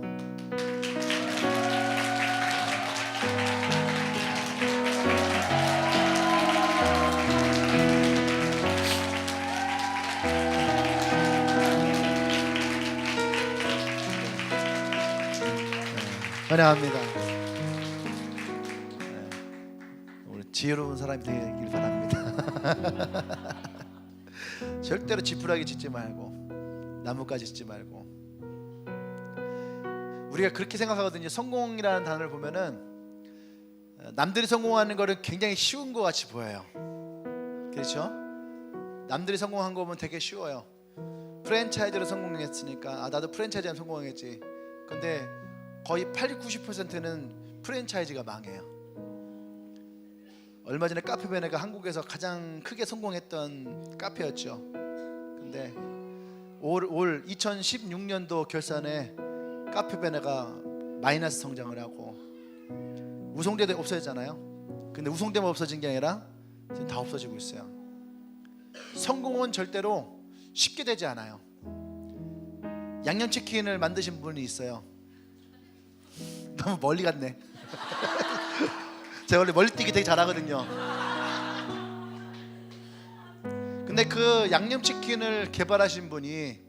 Speaker 1: 환영합니다. 우리 지혜로운 사람이 되길 바랍니다. 절대로 지푸라기 짓지 말고 나뭇가지 짓지 말고. 우리가 그렇게 생각하거든요. 성공이라는 단어를 보면은 남들이 성공하는 거를 굉장히 쉬운 것 같이 보여요. 그렇죠? 남들이 성공한 거 보면 되게 쉬워요. 프랜차이즈로 성공했으니까 나도 프랜차이즈하면 성공하겠지. 근데 거의 80-90%는 프랜차이즈가 망해요. 얼마 전에 카페베네가 한국에서 가장 크게 성공했던 카페였죠. 근데 올 2016년도 결산에 카페베네가 마이너스 성장을 하고 우송대도 없어졌잖아요. 근데 우송대만 없어진 게 아니라 지금 다 없어지고 있어요. 성공은 절대로 쉽게 되지 않아요. 양념치킨을 만드신 분이 있어요. 너무 멀리 갔네. 제가 원래 멀리뛰기 되게 잘하거든요. 근데 그 양념치킨을 개발하신 분이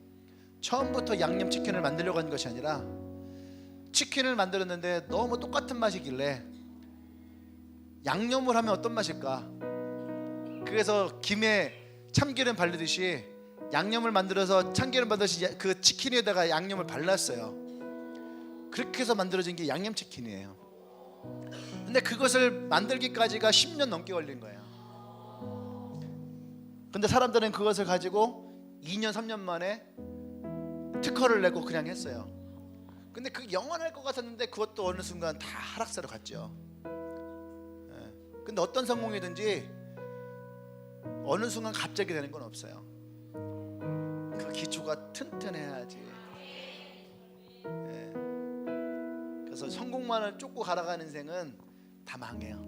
Speaker 1: 처음부터 양념치킨을 만들려고 한 것이 아니라 치킨을 만들었는데 너무 똑같은 맛이길래 양념을 하면 어떤 맛일까? 그래서 김에 참기름 바르듯이 양념을 만들어서 참기름 바르듯이 그 치킨 위에다가 양념을 발랐어요. 그렇게 해서 만들어진 게 양념치킨이에요. 근데 그것을 만들기까지가 10년 넘게 걸린 거예요. 근데 사람들은 그것을 가지고 2년 3년 만에 특허를 내고 그냥 했어요. 근데 그게 영원할 것 같았는데 그것도 어느 순간 다 하락세로 갔죠. 근데 어떤 성공이든지 어느 순간 갑자기 되는 건 없어요. 그 기초가 튼튼해야지. 그래서 성공만을 쫓고 가라가는 인생은 다 망해요.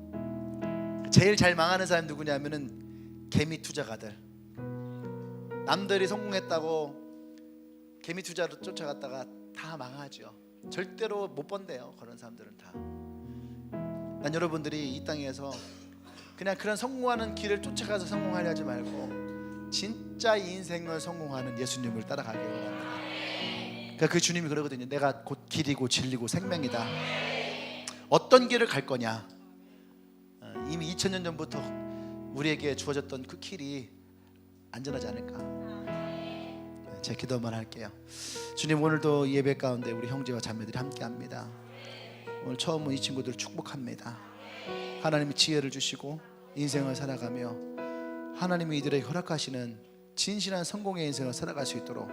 Speaker 1: 제일 잘 망하는 사람이 누구냐면은 개미 투자가들. 남들이 성공했다고 개미 투자로 쫓아갔다가 다 망하죠. 절대로 못 번대요. 그런 사람들은 다. 난 여러분들이 이 땅에서 그냥 그런 성공하는 길을 쫓아가서 성공하려 하지 말고 진짜 인생을 성공하는 예수님을 따라가길 원합니다. 그러니까 그 주님이 그러거든요. 내가 곧 길이고 진리고 생명이다. 어떤 길을 갈 거냐? 이미 2000년 전부터 우리에게 주어졌던 그 길이 안전하지 않을까? 제 기도만 할게요. 주님, 오늘도 예배 가운데 우리 형제와 자매들이 함께합니다. 오늘 처음 온 이 친구들을 축복합니다. 하나님이 지혜를 주시고 인생을 살아가며 하나님이 이들에게 허락하시는 진실한 성공의 인생을 살아갈 수 있도록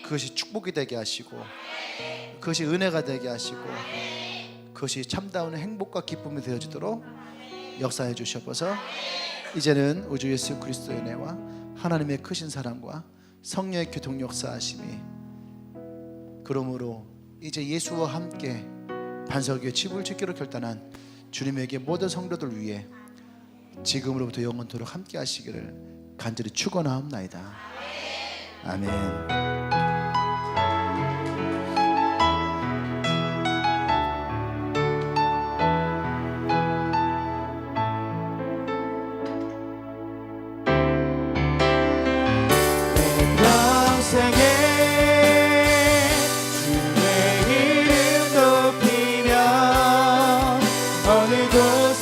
Speaker 1: 그것이 축복이 되게 하시고 그것이 은혜가 되게 하시고 그것이 참다운 행복과 기쁨이 되어지도록 역사해 주셔서 이제는 우주 예수 그리스도의 은혜와 하나님의 크신 사랑과 성령의 교통 역사하심이 그러므로 이제 예수와 함께 반석 위에 집을 짓기로 결단한 주님에게 모든 성도들 위해 지금으로부터 영원토록 함께 하시기를 간절히 축원하옵나이다. 아멘.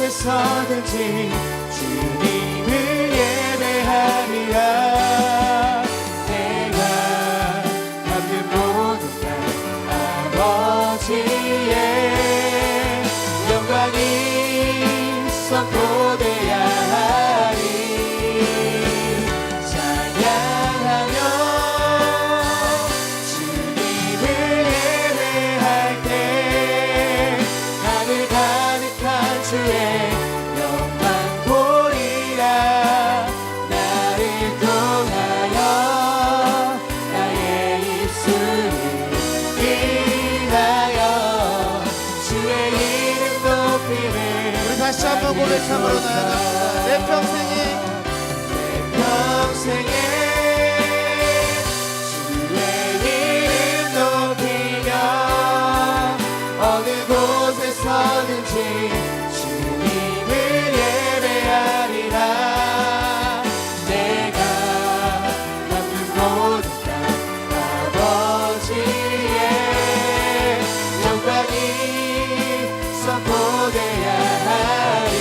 Speaker 2: 어디서든지 주님을 예배하리라. 내가 받는 모든 것 아버지의 영광이 선포되야 하리. 찬양하며 주님을 예배할 때 하늘 가득한 주의
Speaker 1: 다시 한번 고백함으로 나아갑니다. 내 평생에
Speaker 2: 주의 이름 높이며 어느 곳에서든지 주님을 예배하리라. 내가 받는 모든 것 아버지의 영광이 선포되야 하리.